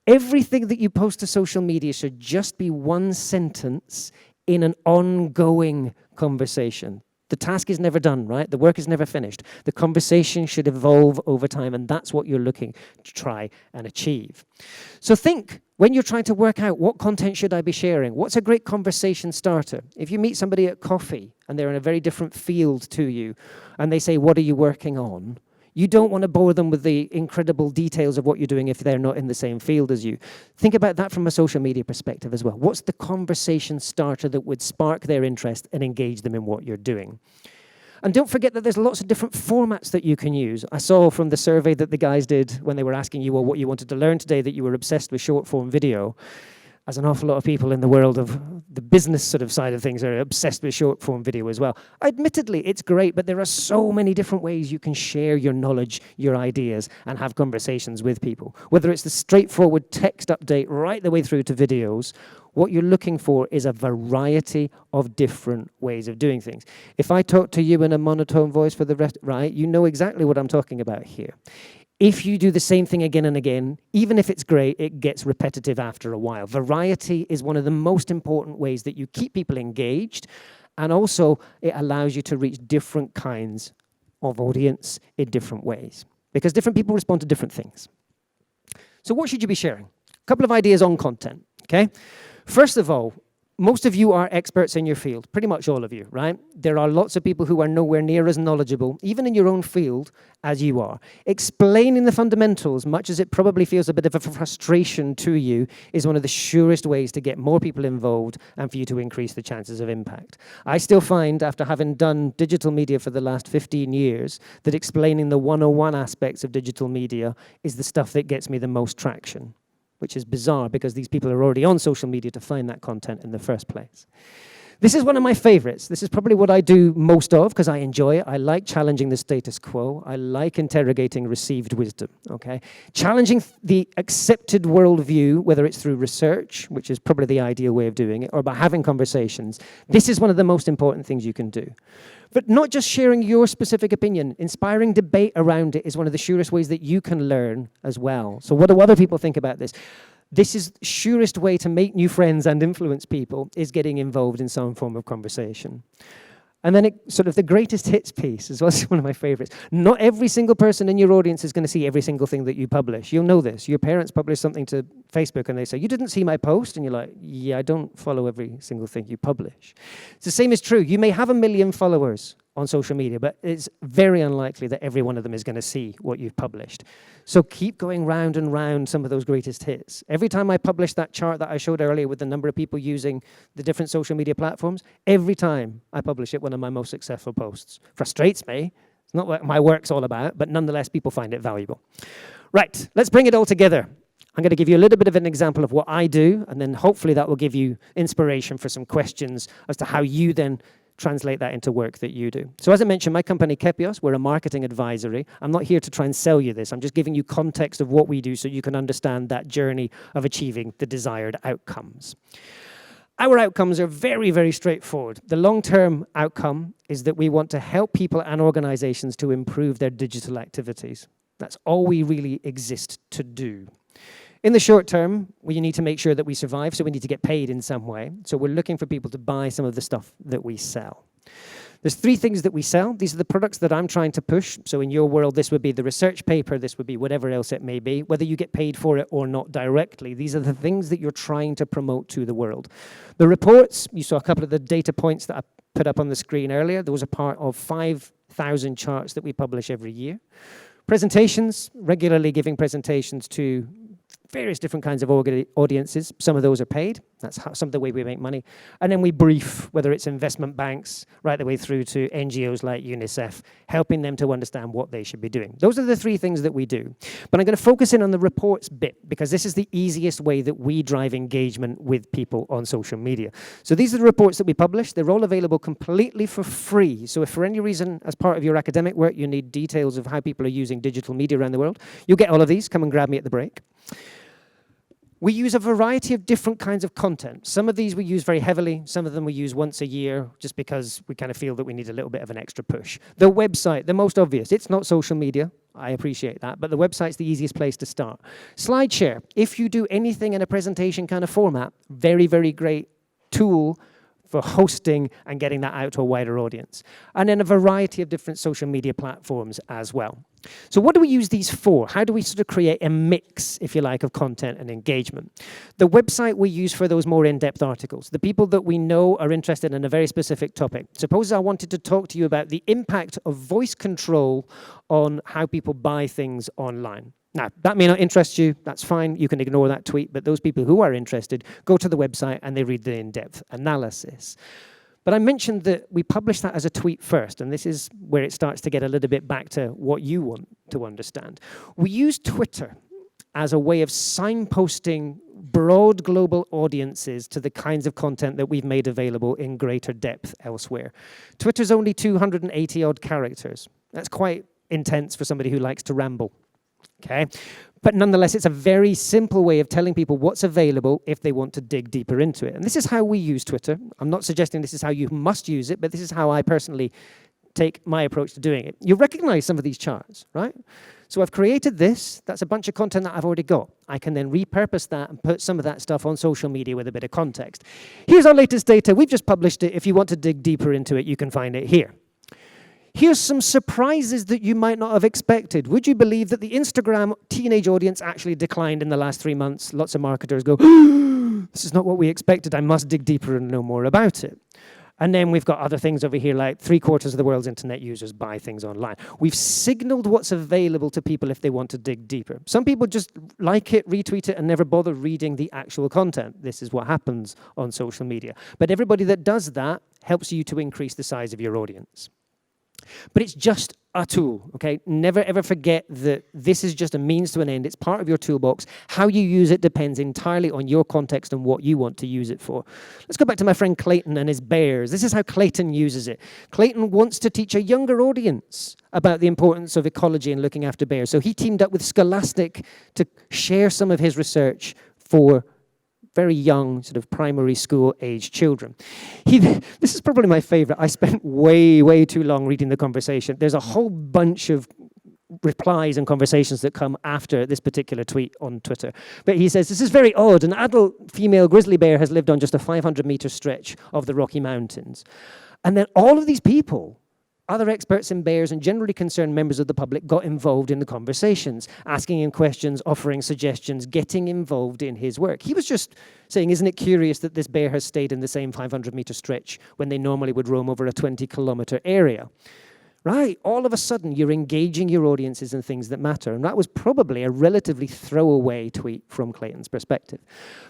Everything that you post to social media should just be one sentence in an ongoing conversation. The task is never done, right? The work is never finished. The conversation should evolve over time, and that's what you're looking to try and achieve. So think, when you're trying to work out what content should I be sharing, what's a great conversation starter? If you meet somebody at coffee and they're in a very different field to you, and they say, what are you working on? You don't want to bore them with the incredible details of what you're doing if they're not in the same field as you. Think about that from a social media perspective as well. What's the conversation starter that would spark their interest and engage them in what you're doing? And don't forget that there's lots of different formats that you can use. I saw from the survey that the guys did when they were asking you, well, what you wanted to learn today, that you were obsessed with short form video. As an awful lot of people in the world of the business sort of side of things are obsessed with short form video as well. Admittedly, it's great, but there are so many different ways you can share your knowledge, your ideas, and have conversations with people. Whether it's the straightforward text update right the way through to videos, what you're looking for is a variety of different ways of doing things. If I talk to you in a monotone voice for the rest, right, you know exactly what I'm talking about here. If you do the same thing again and again, even if it's great, it gets repetitive after a while. Variety is one of the most important ways that you keep people engaged, and also it allows you to reach different kinds of audience in different ways, because different people respond to different things. So what should you be sharing? A couple of ideas on content, okay? First of all, most of you are experts in your field, pretty much all of you, right? There are lots of people who are nowhere near as knowledgeable, even in your own field, as you are. Explaining the fundamentals, much as it probably feels a bit of a frustration to you, is one of the surest ways to get more people involved and for you to increase the chances of impact. I still find, after having done digital media for the last 15 years, that explaining the 101 aspects of digital media is the stuff that gets me the most traction, which is bizarre because these people are already on social media to find that content in the first place. This is one of my favorites. This is probably what I do most of because I enjoy it. I like challenging the status quo. I like interrogating received wisdom, okay? Challenging the accepted worldview, whether it's through research, which is probably the ideal way of doing it, or by having conversations. This is one of the most important things you can do. But not just sharing your specific opinion. Inspiring debate around it is one of the surest ways that you can learn as well. So what do other people think about this? This is the surest way to make new friends and influence people, is getting involved in some form of conversation. And then sort of the greatest hits piece is also one of my favorites. Not every single person in your audience is going to see every single thing that you publish. You'll know this. Your parents publish something to Facebook and they say, you didn't see my post? And you're like, yeah, I don't follow every single thing you publish. It's the same is true. You may have 1 million followers on social media, but it's very unlikely that every one of them is going to see what you've published. So keep going round and round some of those greatest hits. Every time I publish that chart that I showed earlier with the number of people using the different social media platforms, every time I publish it, one of my most successful posts. Frustrates me. It's not what my work's all about, but nonetheless, people find it valuable. Right, let's bring it all together. I'm going to give you a little bit of an example of what I do, and then hopefully that will give you inspiration for some questions as to how you then translate that into work that you do. So as I mentioned, my company, Kepios, we're a marketing advisory. I'm not here to try and sell you this. I'm just giving you context of what we do so you can understand that journey of achieving the desired outcomes. Our outcomes are very, very straightforward. The long-term outcome is that we want to help people and organizations to improve their digital activities. That's all we really exist to do. In the short term, we need to make sure that we survive, so we need to get paid in some way. So we're looking for people to buy some of the stuff that we sell. There's 3 things that we sell. These are the products that I'm trying to push. So in your world, this would be the research paper, this would be whatever else it may be. Whether you get paid for it or not directly, these are the things that you're trying to promote to the world. The reports, you saw a couple of the data points that I put up on the screen earlier. Those are part of 5,000 charts that we publish every year. Presentations, regularly giving presentations to various different kinds of audiences. Some of those are paid. That's some of the way we make money. And then we brief, whether it's investment banks, right the way through to NGOs like UNICEF, helping them to understand what they should be doing. Those are the 3 things that we do. But I'm going to focus in on the reports bit, because this is the easiest way that we drive engagement with people on social media. So these are the reports that we publish. They're all available completely for free. So if for any reason, as part of your academic work, you need details of how people are using digital media around the world, you'll get all of these. Come and grab me at the break. We use a variety of different kinds of content. Some of these we use very heavily. Some of them we use once a year, just because we kind of feel that we need a little bit of an extra push. The website, the most obvious. It's not social media. I appreciate that. But the website's the easiest place to start. SlideShare. If you do anything in a presentation kind of format, very, very great tool for hosting and getting that out to a wider audience. And then a variety of different social media platforms as well. So what do we use these for? How do we sort of create a mix, if you like, of content and engagement? The website we use for those more in-depth articles, the people that we know are interested in a very specific topic. Suppose I wanted to talk to you about the impact of voice control on how people buy things online. Now, that may not interest you, that's fine, you can ignore that tweet, but those people who are interested go to the website and they read the in-depth analysis. But I mentioned that we publish that as a tweet first, and this is where it starts to get a little bit back to what you want to understand. We use Twitter as a way of signposting broad global audiences to the kinds of content that we've made available in greater depth elsewhere. Twitter's only 280 odd characters. That's quite intense for somebody who likes to ramble. Okay, but nonetheless, it's a very simple way of telling people what's available if they want to dig deeper into it. And this is how we use Twitter. I'm not suggesting this is how you must use it, but this is how I personally take my approach to doing it. You recognize some of these charts, right? So I've created this. That's a bunch of content that I've already got. I can then repurpose that and put some of that stuff on social media with a bit of context. Here's our latest data. We've just published it. If you want to dig deeper into it, you can find it here. Here's some surprises that you might not have expected. Would you believe that the Instagram teenage audience actually declined in the last 3 months? Lots of marketers go, this is not what we expected. I must dig deeper and know more about it. And then we've got other things over here, like 3/4 of the world's internet users buy things online. We've signaled what's available to people if they want to dig deeper. Some people just like it, retweet it, and never bother reading the actual content. This is what happens on social media. But everybody that does that helps you to increase the size of your audience. But it's just a tool, okay? Never ever forget that this is just a means to an end. It's part of your toolbox. How you use it depends entirely on your context and what you want to use it for. Let's go back to my friend Clayton and his bears. This is how Clayton uses it. Clayton wants to teach a younger audience about the importance of ecology and looking after bears. So he teamed up with Scholastic to share some of his research for very young, sort of primary school age children. This is probably my favorite. I spent way too long reading the conversation. There's a whole bunch of replies and conversations that come after this particular tweet on Twitter. But he says, this is very odd. An adult female grizzly bear has lived on just a 500-meter stretch of the Rocky Mountains. And then all of these people, other experts in bears and generally concerned members of the public, got involved in the conversations, asking him questions, offering suggestions, getting involved in his work. He was just saying, isn't it curious that this bear has stayed in the same 500-meter stretch when they normally would roam over a 20-kilometer area? Right, all of a sudden you're engaging your audiences in things that matter. And that was probably a relatively throwaway tweet from Clayton's perspective.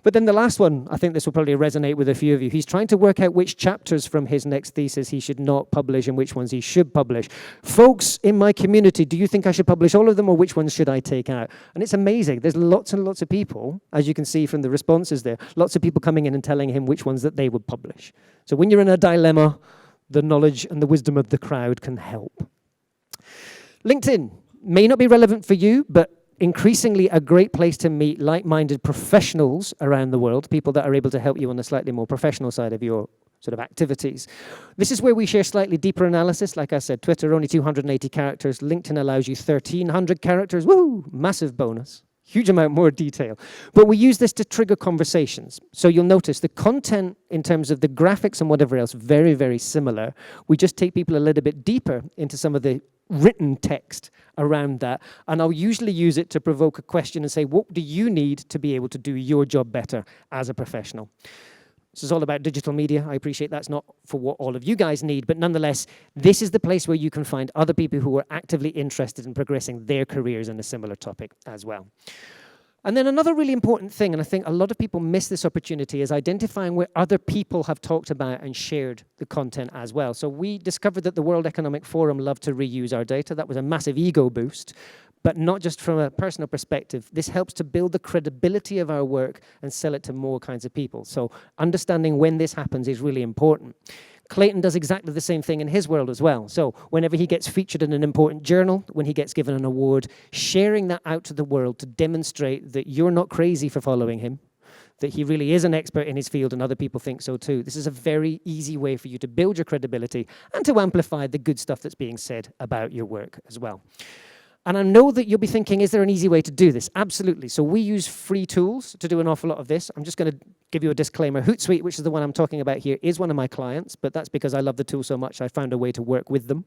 But then the last one, I think this will probably resonate with a few of you. He's trying to work out which chapters from his next thesis he should not publish and which ones he should publish. Folks in my community, do you think I should publish all of them or which ones should I take out? And it's amazing. There's lots and lots of people, as you can see from the responses there, lots of people coming in and telling him which ones that they would publish. So when you're in a dilemma, the knowledge and the wisdom of the crowd can help. LinkedIn may not be relevant for you, but increasingly a great place to meet like-minded professionals around the world, people that are able to help you on the slightly more professional side of your sort of activities. This is where we share slightly deeper analysis. Like I said, Twitter only 280 characters. LinkedIn allows you 1,300 characters. Woo! Massive bonus. Huge amount more detail. But we use this to trigger conversations. So you'll notice the content in terms of the graphics and whatever else, very, very similar. We just take people a little bit deeper into some of the written text around that. And I'll usually use it to provoke a question and say, what do you need to be able to do your job better as a professional? This is all about digital media. I appreciate that's not for what all of you guys need, but nonetheless, this is the place where you can find other people who are actively interested in progressing their careers in a similar topic as well. And then another really important thing, and I think a lot of people miss this opportunity, is identifying where other people have talked about and shared the content as well. So we discovered that the World Economic Forum loved to reuse our data. That was a massive ego boost. But not just from a personal perspective. This helps to build the credibility of our work and sell it to more kinds of people. So understanding when this happens is really important. Clayton does exactly the same thing in his world as well. So whenever he gets featured in an important journal, when he gets given an award, sharing that out to the world to demonstrate that you're not crazy for following him, that he really is an expert in his field and other people think so too. This is a very easy way for you to build your credibility and to amplify the good stuff that's being said about your work as well. And I know that you'll be thinking, is there an easy way to do this? Absolutely. So we use free tools to do an awful lot of this. I'm just going to give you a disclaimer. Hootsuite, which is the one I'm talking about here, is one of my clients, but that's because I love the tool so much I found a way to work with them.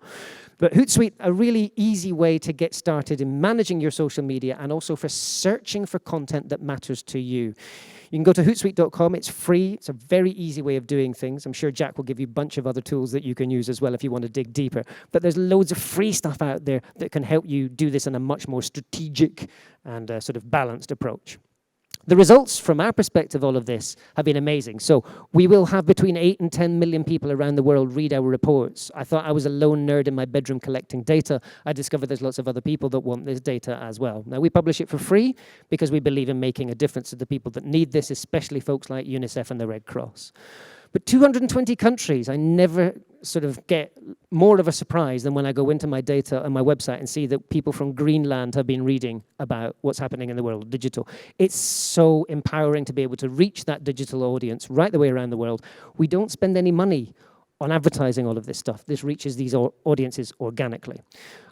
But Hootsuite, a really easy way to get started in managing your social media and also for searching for content that matters to you. You can go to hootsuite.com. It's free. It's a very easy way of doing things. I'm sure Jack will give you a bunch of other tools that you can use as well if you want to dig deeper. But there's loads of free stuff out there that can help you do this in a much more strategic and sort of balanced approach. The results from our perspective, all of this, have been amazing. So we will have between 8 and 10 million people around the world read our reports. I thought I was a lone nerd in my bedroom collecting data. I discovered there's lots of other people that want this data as well. Now, we publish it for free because we believe in making a difference to the people that need this, especially folks like UNICEF and the Red Cross. But 220 countries, I never sort of get more of a surprise than when I go into my data on my website and see that people from Greenland have been reading about what's happening in the world of digital. It's so empowering to be able to reach that digital audience right the way around the world. We don't spend any money on advertising all of this stuff. This reaches these audiences organically.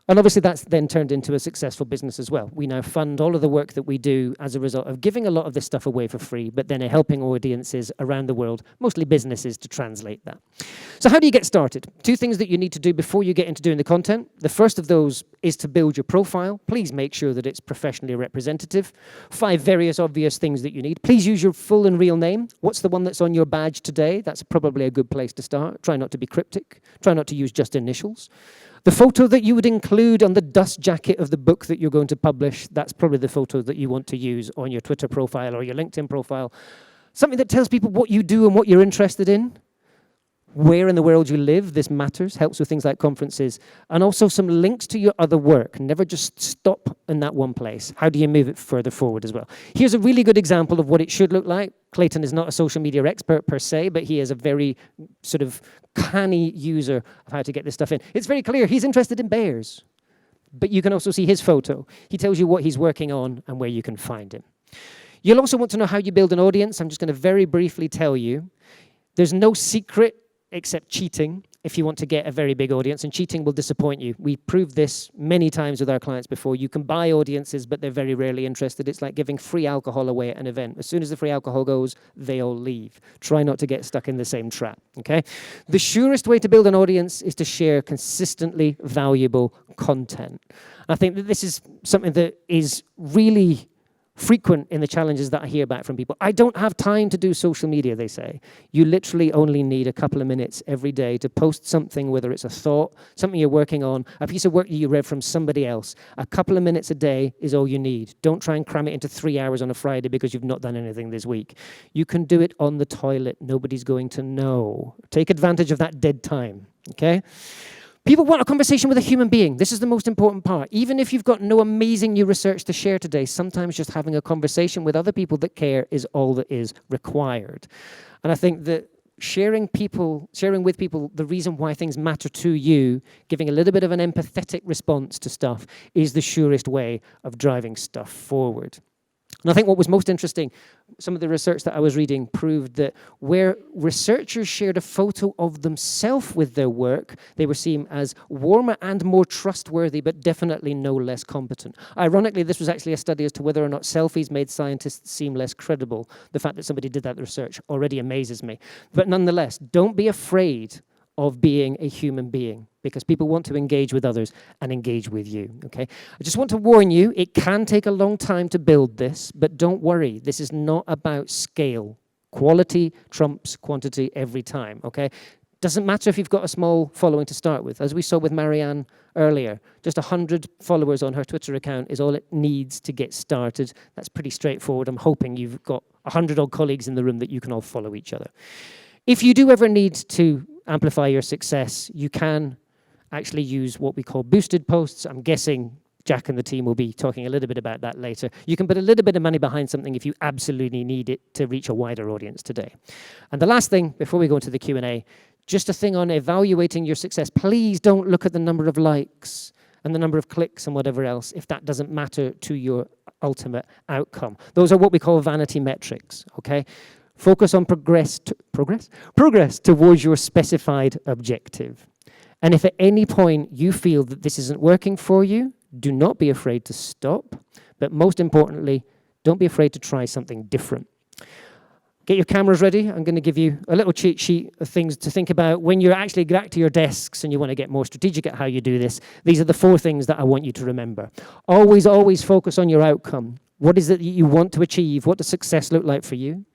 And obviously that's then turned into a successful business as well. We now fund all of the work that we do as a result of giving a lot of this stuff away for free, but then helping audiences around the world, mostly businesses, to translate that. So how do you get started? 2 things that you need to do before you get into doing the content. The first of those is to build your profile. Please make sure that it's professionally representative. 5 various obvious things that you need. Please use your full and real name. What's the one that's on your badge today? That's probably a good place to start. Try not to be cryptic. Try not to use just initials. The photo that you would include on the dust jacket of the book that you're going to publish, that's probably the photo that you want to use on your Twitter profile or your LinkedIn profile. Something that tells people what you do and what you're interested in. Where in the world you live, this matters, helps with things like conferences. And also some links to your other work. Never just stop in that one place. How do you move it further forward as well? Here's a really good example of what it should look like. Clayton is not a social media expert per se, but he is a very sort of canny user of how to get this stuff in. It's very clear he's interested in bears. But you can also see his photo. He tells you what he's working on and where you can find him. You'll also want to know how you build an audience. I'm just going to very briefly tell you. There's no secret except cheating. if you want to get a very big audience, and cheating will disappoint you. We proved this many times with our clients before. You can buy audiences, but they're very rarely interested. It's like giving free alcohol away at an event. As soon as the free alcohol goes, they all leave. Try not to get stuck in the same trap, okay? The surest way to build an audience is to share consistently valuable content. I think that this is something that is really frequent in the challenges that I hear back from people. I don't have time to do social media, they say. You literally only need a couple of minutes every day to post something, whether it's a thought, something you're working on, a piece of work that you read from somebody else. A couple of minutes a day is all you need. Don't try and cram it into 3 hours on a Friday because you've not done anything this week. You can do it on the toilet. Nobody's going to know. Take advantage of that dead time, okay? People want a conversation with a human being. This is the most important part. Even if you've got no amazing new research to share today, sometimes just having a conversation with other people that care is all that is required. And I think that sharing with people the reason why things matter to you, giving a little bit of an empathetic response to stuff is the surest way of driving stuff forward. And I think what was most interesting, some of the research that I was reading proved that where researchers shared a photo of themselves with their work, they were seen as warmer and more trustworthy, but definitely no less competent. Ironically, this was actually a study as to whether or not selfies made scientists seem less credible. The fact that somebody did that research already amazes me. But nonetheless, don't be afraid of being a human being, because people want to engage with others and engage with you, okay? I just want to warn you, it can take a long time to build this, but don't worry, this is not about scale. Quality trumps quantity every time, okay? Doesn't matter if you've got a small following to start with. As we saw with Marianne earlier, just 100 followers on her Twitter account is all it needs to get started. That's pretty straightforward. I'm hoping you've got 100 odd colleagues in the room that you can all follow each other. If you do ever need to amplify your success, you can actually use what we call boosted posts. I'm guessing Jack and the team will be talking a little bit about that later. You can put a little bit of money behind something if you absolutely need it to reach a wider audience today. And the last thing, before we go into the Q&A, just a thing on evaluating your success. Please don't look at the number of likes and the number of clicks and whatever else if that doesn't matter to your ultimate outcome. Those are what we call vanity metrics, okay? Focus on progress towards your specified objective. And if at any point you feel that this isn't working for you, do not be afraid to stop. But most importantly, don't be afraid to try something different. Get your cameras ready. I'm going to give you a little cheat sheet of things to think about when you're actually back to your desks and you want to get more strategic at how you do this. These are the 4 things that I want you to remember. Always, always focus on your outcome. What is it that you want to achieve? What does success look like for you?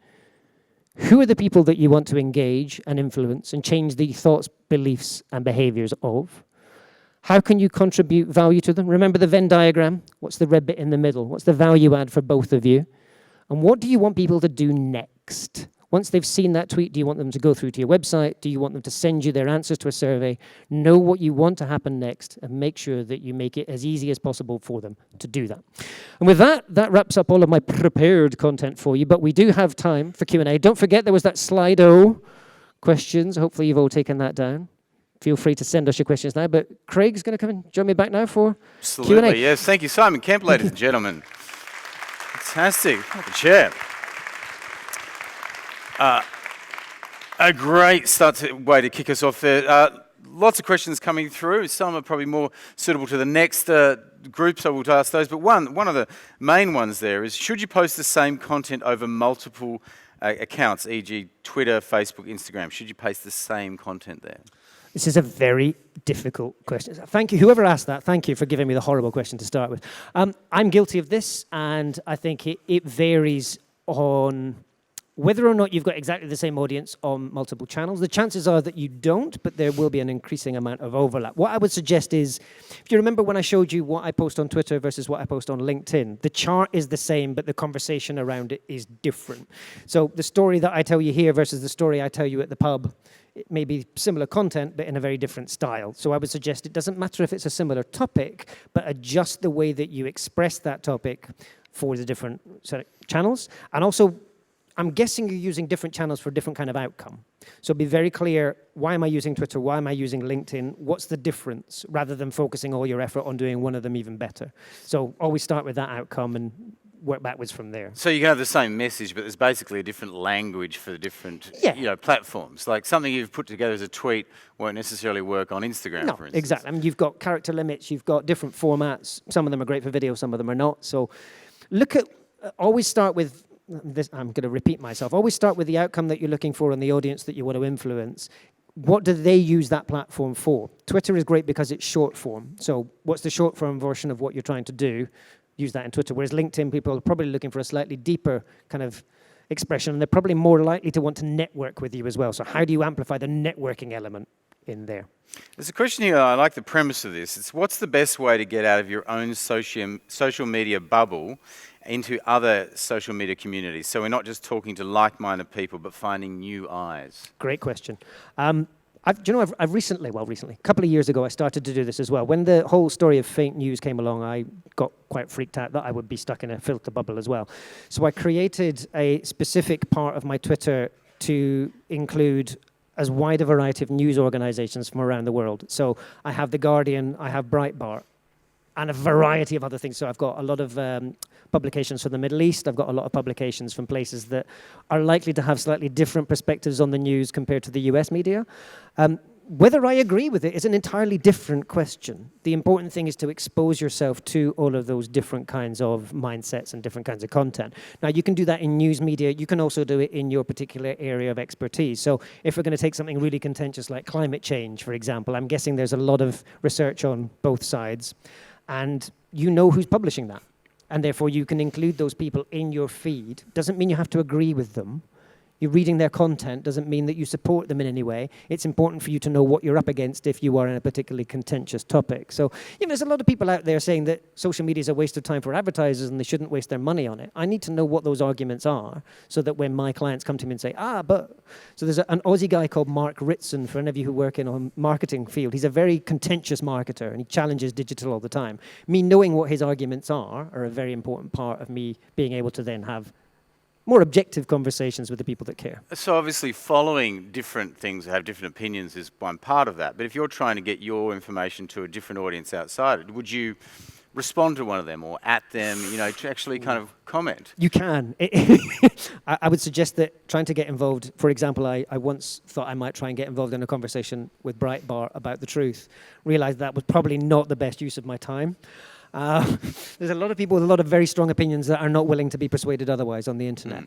Who are the people that you want to engage and influence and change the thoughts, beliefs, and behaviors of? How can you contribute value to them? Remember the Venn diagram? What's the red bit in the middle? What's the value add for both of you? And what do you want people to do next? Once they've seen that tweet, do you want them to go through to your website? Do you want them to send you their answers to a survey? Know what you want to happen next and make sure that you make it as easy as possible for them to do that. And with that, that wraps up all of my prepared content for you, but we do have time for Q&A. Don't forget there was that sli.do questions. Hopefully you've all taken that down. Feel free to send us your questions now, but Craig's going to come and join me back now for Absolutely, Q&A. yes. Thank you, Simon Kemp, ladies and gentlemen. Fantastic. The chair. A great way to kick us off there. Lots of questions coming through. Some are probably more suitable to the next group, so we'll ask those. But one of the main ones there is, should you post the same content over multiple accounts, e.g. Twitter, Facebook, Instagram? Should you post the same content there? This is a very difficult question. Thank you, whoever asked that, thank you for giving me the horrible question to start with. I'm guilty of this, and I think it varies on whether or not you've got exactly the same audience on multiple channels. The chances are that you don't, but there will be an increasing amount of overlap. What I would suggest is, if you remember when I showed you what I post on Twitter versus what I post on LinkedIn, the chart is the same, but the conversation around it is different. So the story that I tell you here versus the story I tell you at the pub, it may be similar content, but in a very different style. So I would suggest it doesn't matter if it's a similar topic, but adjust the way that you express that topic for the different channels. And also, I'm guessing you're using different channels for different kind of outcome. So be very clear, why am I using Twitter? Why am I using LinkedIn? What's the difference? Rather than focusing all your effort on doing one of them even better. So always start with that outcome and work backwards from there. So you can have the same message, but there's basically a different language for the different platforms. Like something you've put together as a tweet won't necessarily work on Instagram, for instance. Exactly. I mean, you've got character limits, you've got different formats. Some of them are great for video, some of them are not. So always start with this. I'm going to repeat myself. Always start with the outcome that you're looking for and the audience that you want to influence. What do they use that platform for? Twitter is great because it's short form. So what's the short form version of what you're trying to do? Use that in Twitter. Whereas LinkedIn, people are probably looking for a slightly deeper kind of expression, and they're probably more likely to want to network with you as well. So how do you amplify the networking element in there? There's a question here, I like the premise of this. It's what's the best way to get out of your own social media bubble into other social media communities? So we're not just talking to like-minded people, but finding new eyes. Great question. I've recently, a couple of years ago, I started to do this as well. When the whole story of fake news came along, I got quite freaked out that I would be stuck in a filter bubble as well. So I created a specific part of my Twitter to include as wide a variety of news organizations from around the world. So I have The Guardian, I have Breitbart, and a variety of other things. So I've got a lot of publications from the Middle East. I've got a lot of publications from places that are likely to have slightly different perspectives on the news compared to the US media. Whether I agree with it is an entirely different question. The important thing is to expose yourself to all of those different kinds of mindsets and different kinds of content. Now, you can do that in news media. You can also do it in your particular area of expertise. So if we're going to take something really contentious like climate change, for example, I'm guessing there's a lot of research on both sides. And you know who's publishing that. And therefore, you can include those people in your feed. Doesn't mean you have to agree with them. You're reading their content doesn't mean that you support them in any way. It's important for you to know what you're up against if you are in a particularly contentious topic. So there's a lot of people out there saying that social media is a waste of time for advertisers and they shouldn't waste their money on it. I need to know what those arguments are so that when my clients come to me and say, but... So there's an Aussie guy called Mark Ritson, for any of you who work in a marketing field. He's a very contentious marketer and he challenges digital all the time. Me knowing what his arguments are a very important part of me being able to then have more objective conversations with the people that care. So obviously following different things that have different opinions is one part of that. But if you're trying to get your information to a different audience outside it, would you respond to one of them or at them, to actually kind of comment? You can. I would suggest that trying to get involved, for example, I once thought I might try and get involved in a conversation with Breitbart about the truth, realized that was probably not the best use of my time. There's a lot of people with a lot of very strong opinions that are not willing to be persuaded otherwise on the internet.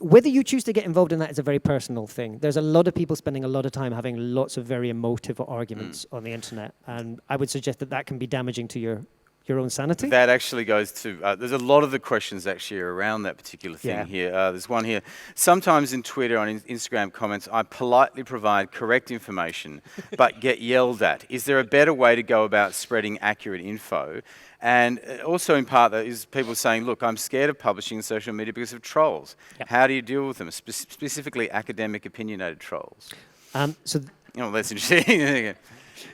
Whether you choose to get involved in that is a very personal thing. There's a lot of people spending a lot of time having lots of very emotive arguments on the internet, and I would suggest that that can be damaging to your own sanity. That actually goes to, there's a lot of the questions actually around that particular thing here. There's one here. Sometimes in Twitter, on Instagram comments, I politely provide correct information, but get yelled at. Is there a better way to go about spreading accurate info? And also in part, that is people saying, look, I'm scared of publishing in social media because of trolls. Yep. How do you deal with them, specifically academic opinionated trolls? That's interesting.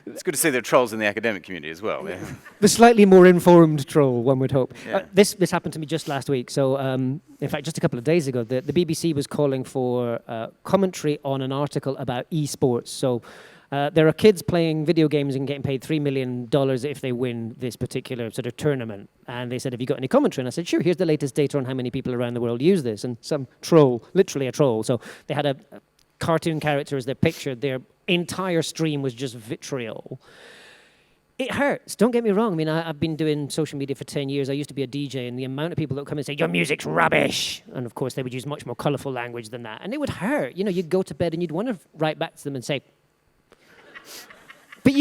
It's good to see there are trolls in the academic community as well. Yeah. The slightly more informed troll, one would hope. Yeah. This happened to me just last week. So, in fact, just a couple of days ago, the BBC was calling for commentary on an article about esports. So, there are kids playing video games and getting paid $3 million if they win this particular sort of tournament. And they said, have you got any commentary? And I said, sure, here's the latest data on how many people around the world use this. And some troll, literally a troll. So they had a cartoon character as their picture. Their entire stream was just vitriol. It hurts, don't get me wrong. I mean, I've been doing social media for 10 years. I used to be a DJ, and the amount of people that would come and say, your music's rubbish. And of course, they would use much more colorful language than that. And it would hurt. You'd go to bed and you'd want to write back to them and say, but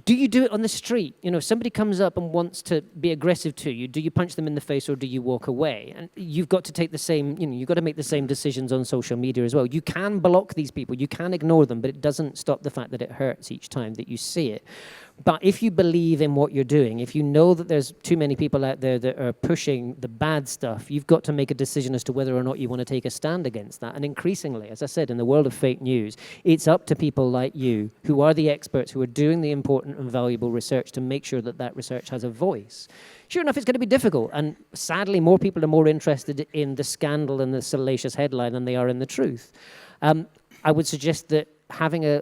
do you do it on the street? Somebody comes up and wants to be aggressive to you. Do you punch them in the face or do you walk away? And you've got to take the same, you've got to make the same decisions on social media as well. You can block these people. You can ignore them, but it doesn't stop the fact that it hurts each time that you see it. But if you believe in what you're doing, if you know that there's too many people out there that are pushing the bad stuff, you've got to make a decision as to whether or not you want to take a stand against that. And increasingly, as I said, in the world of fake news, it's up to people like you, who are the experts, who are doing the important and valuable research, to make sure that that research has a voice. Sure enough, it's going to be difficult. And sadly, more people are more interested in the scandal and the salacious headline than they are in the truth. I would suggest that having a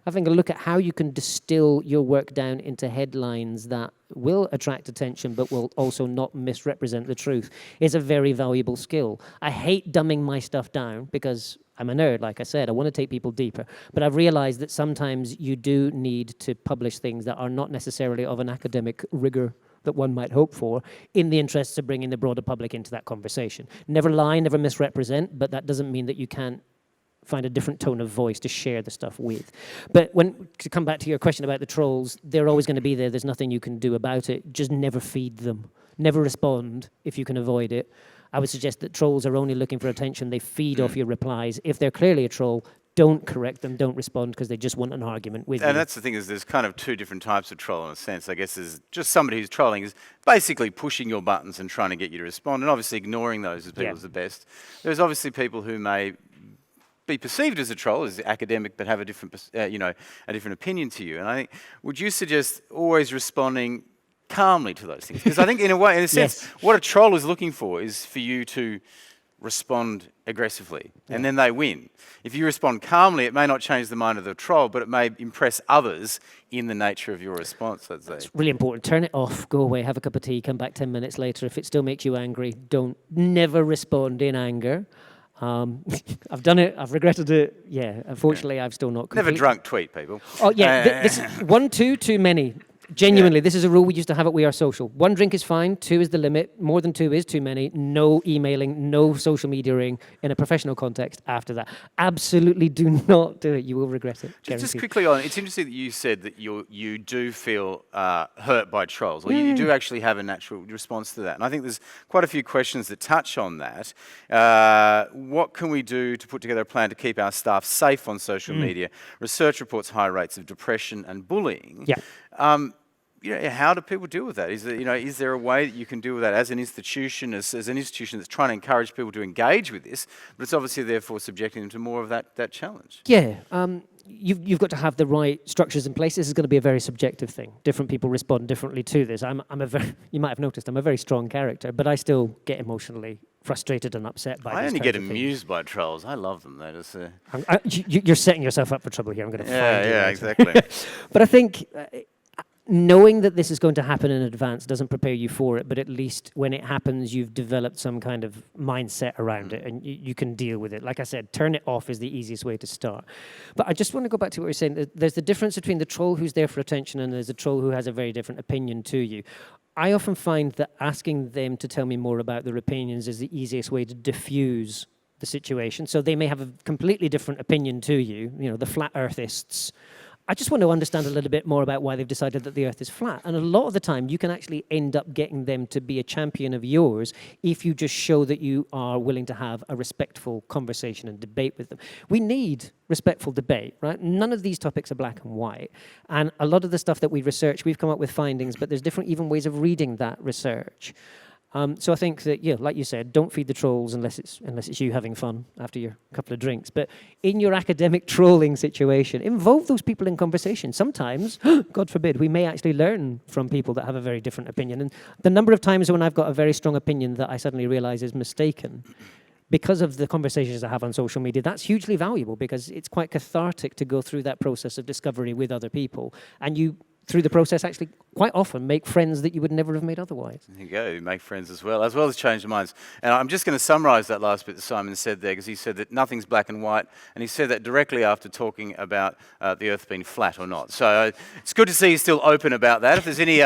having a look at how you can distill your work down into headlines that will attract attention but will also not misrepresent the truth is a very valuable skill. I hate dumbing my stuff down because I'm a nerd, like I said. I want to take people deeper. But I've realized that sometimes you do need to publish things that are not necessarily of an academic rigor that one might hope for, in the interests of bringing the broader public into that conversation. Never lie, never misrepresent, but that doesn't mean that you can't find a different tone of voice to share the stuff with. But to come back to your question about the trolls, they're always going to be there. There's nothing you can do about it. Just never feed them. Never respond if you can avoid it. I would suggest that trolls are only looking for attention. They feed off your replies. If they're clearly a troll, don't correct them, don't respond, because they just want an argument with you. And that's the thing, is there's kind of two different types of troll in a sense. I guess there's just somebody who's trolling is basically pushing your buttons and trying to get you to respond, and obviously ignoring those as people is the best. There's obviously people who may be perceived as a troll, as academic, but have a different, a different opinion to you. And I think, would you suggest always responding calmly to those things? Because I think in a sense, what a troll is looking for is for you to respond aggressively, and then they win. If you respond calmly, it may not change the mind of the troll, but it may impress others in the nature of your response, let's say. It's really important. Turn it off, go away, have a cup of tea, come back 10 minutes later. If it still makes you angry, never respond in anger. I've done it, I've regretted it. Yeah, unfortunately, I've still not Never drunk tweet, people. Oh, yeah, this is 1, 2, too many. Genuinely, this is a rule we used to have at We Are Social. 1 drink is fine, 2 is the limit, more than 2 is too many, no emailing, no social mediaing in a professional context after that. Absolutely do not do it, you will regret it. Just quickly on, it's interesting that you said that you do feel hurt by trolls, or you do actually have a natural response to that. And I think there's quite a few questions that touch on that. What can we do to put together a plan to keep our staff safe on social media? Research reports high rates of depression and bullying. How do people deal with that? Is there a way that you can deal with that as an institution, as an institution that's trying to encourage people to engage with this, but it's obviously therefore subjecting them to more of that challenge? Yeah, you've got to have the right structures in place. This is going to be a very subjective thing. Different people respond differently to this. You might have noticed I'm a very strong character, but I still get emotionally frustrated and upset by this. I only get amused by trolls. I love them. They're just, you're setting yourself up for trouble here. I'm going to find you. Yeah, exactly. But I think knowing that this is going to happen in advance doesn't prepare you for it, but at least when it happens, you've developed some kind of mindset around it and you can deal with it. Like I said, turn it off is the easiest way to start. But I just want to go back to what you're saying. There's the difference between the troll who's there for attention and there's a troll who has a very different opinion to you. I often find that asking them to tell me more about their opinions is the easiest way to diffuse the situation. So they may have a completely different opinion to you, the flat earthists. I just want to understand a little bit more about why they've decided that the Earth is flat. And a lot of the time, you can actually end up getting them to be a champion of yours if you just show that you are willing to have a respectful conversation and debate with them. We need respectful debate, right? None of these topics are black and white. And a lot of the stuff that we research, we've come up with findings, but there's different even ways of reading that research. So I think that, like you said, don't feed the trolls unless it's you having fun after your couple of drinks. But in your academic trolling situation, involve those people in conversation. Sometimes, God forbid, we may actually learn from people that have a very different opinion. And the number of times when I've got a very strong opinion that I suddenly realize is mistaken, because of the conversations I have on social media, that's hugely valuable because it's quite cathartic to go through that process of discovery with other people. And you, through the process, actually quite often make friends that you would never have made otherwise. There you go, you make friends as well as change their minds. And I'm just going to summarise that last bit that Simon said there, because he said that nothing's black and white, and he said that directly after talking about the Earth being flat or not. So it's good to see he's still open about that. If there's any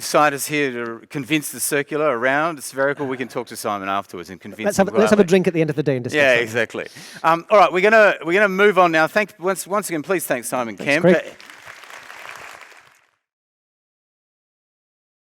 scientists here to convince the circular around spherical, we can talk to Simon afterwards and convince him. Let's have a drink at the end of the day and discuss. Yeah, exactly. All right, we're gonna move on now. Once again, please thank Simon Kemp.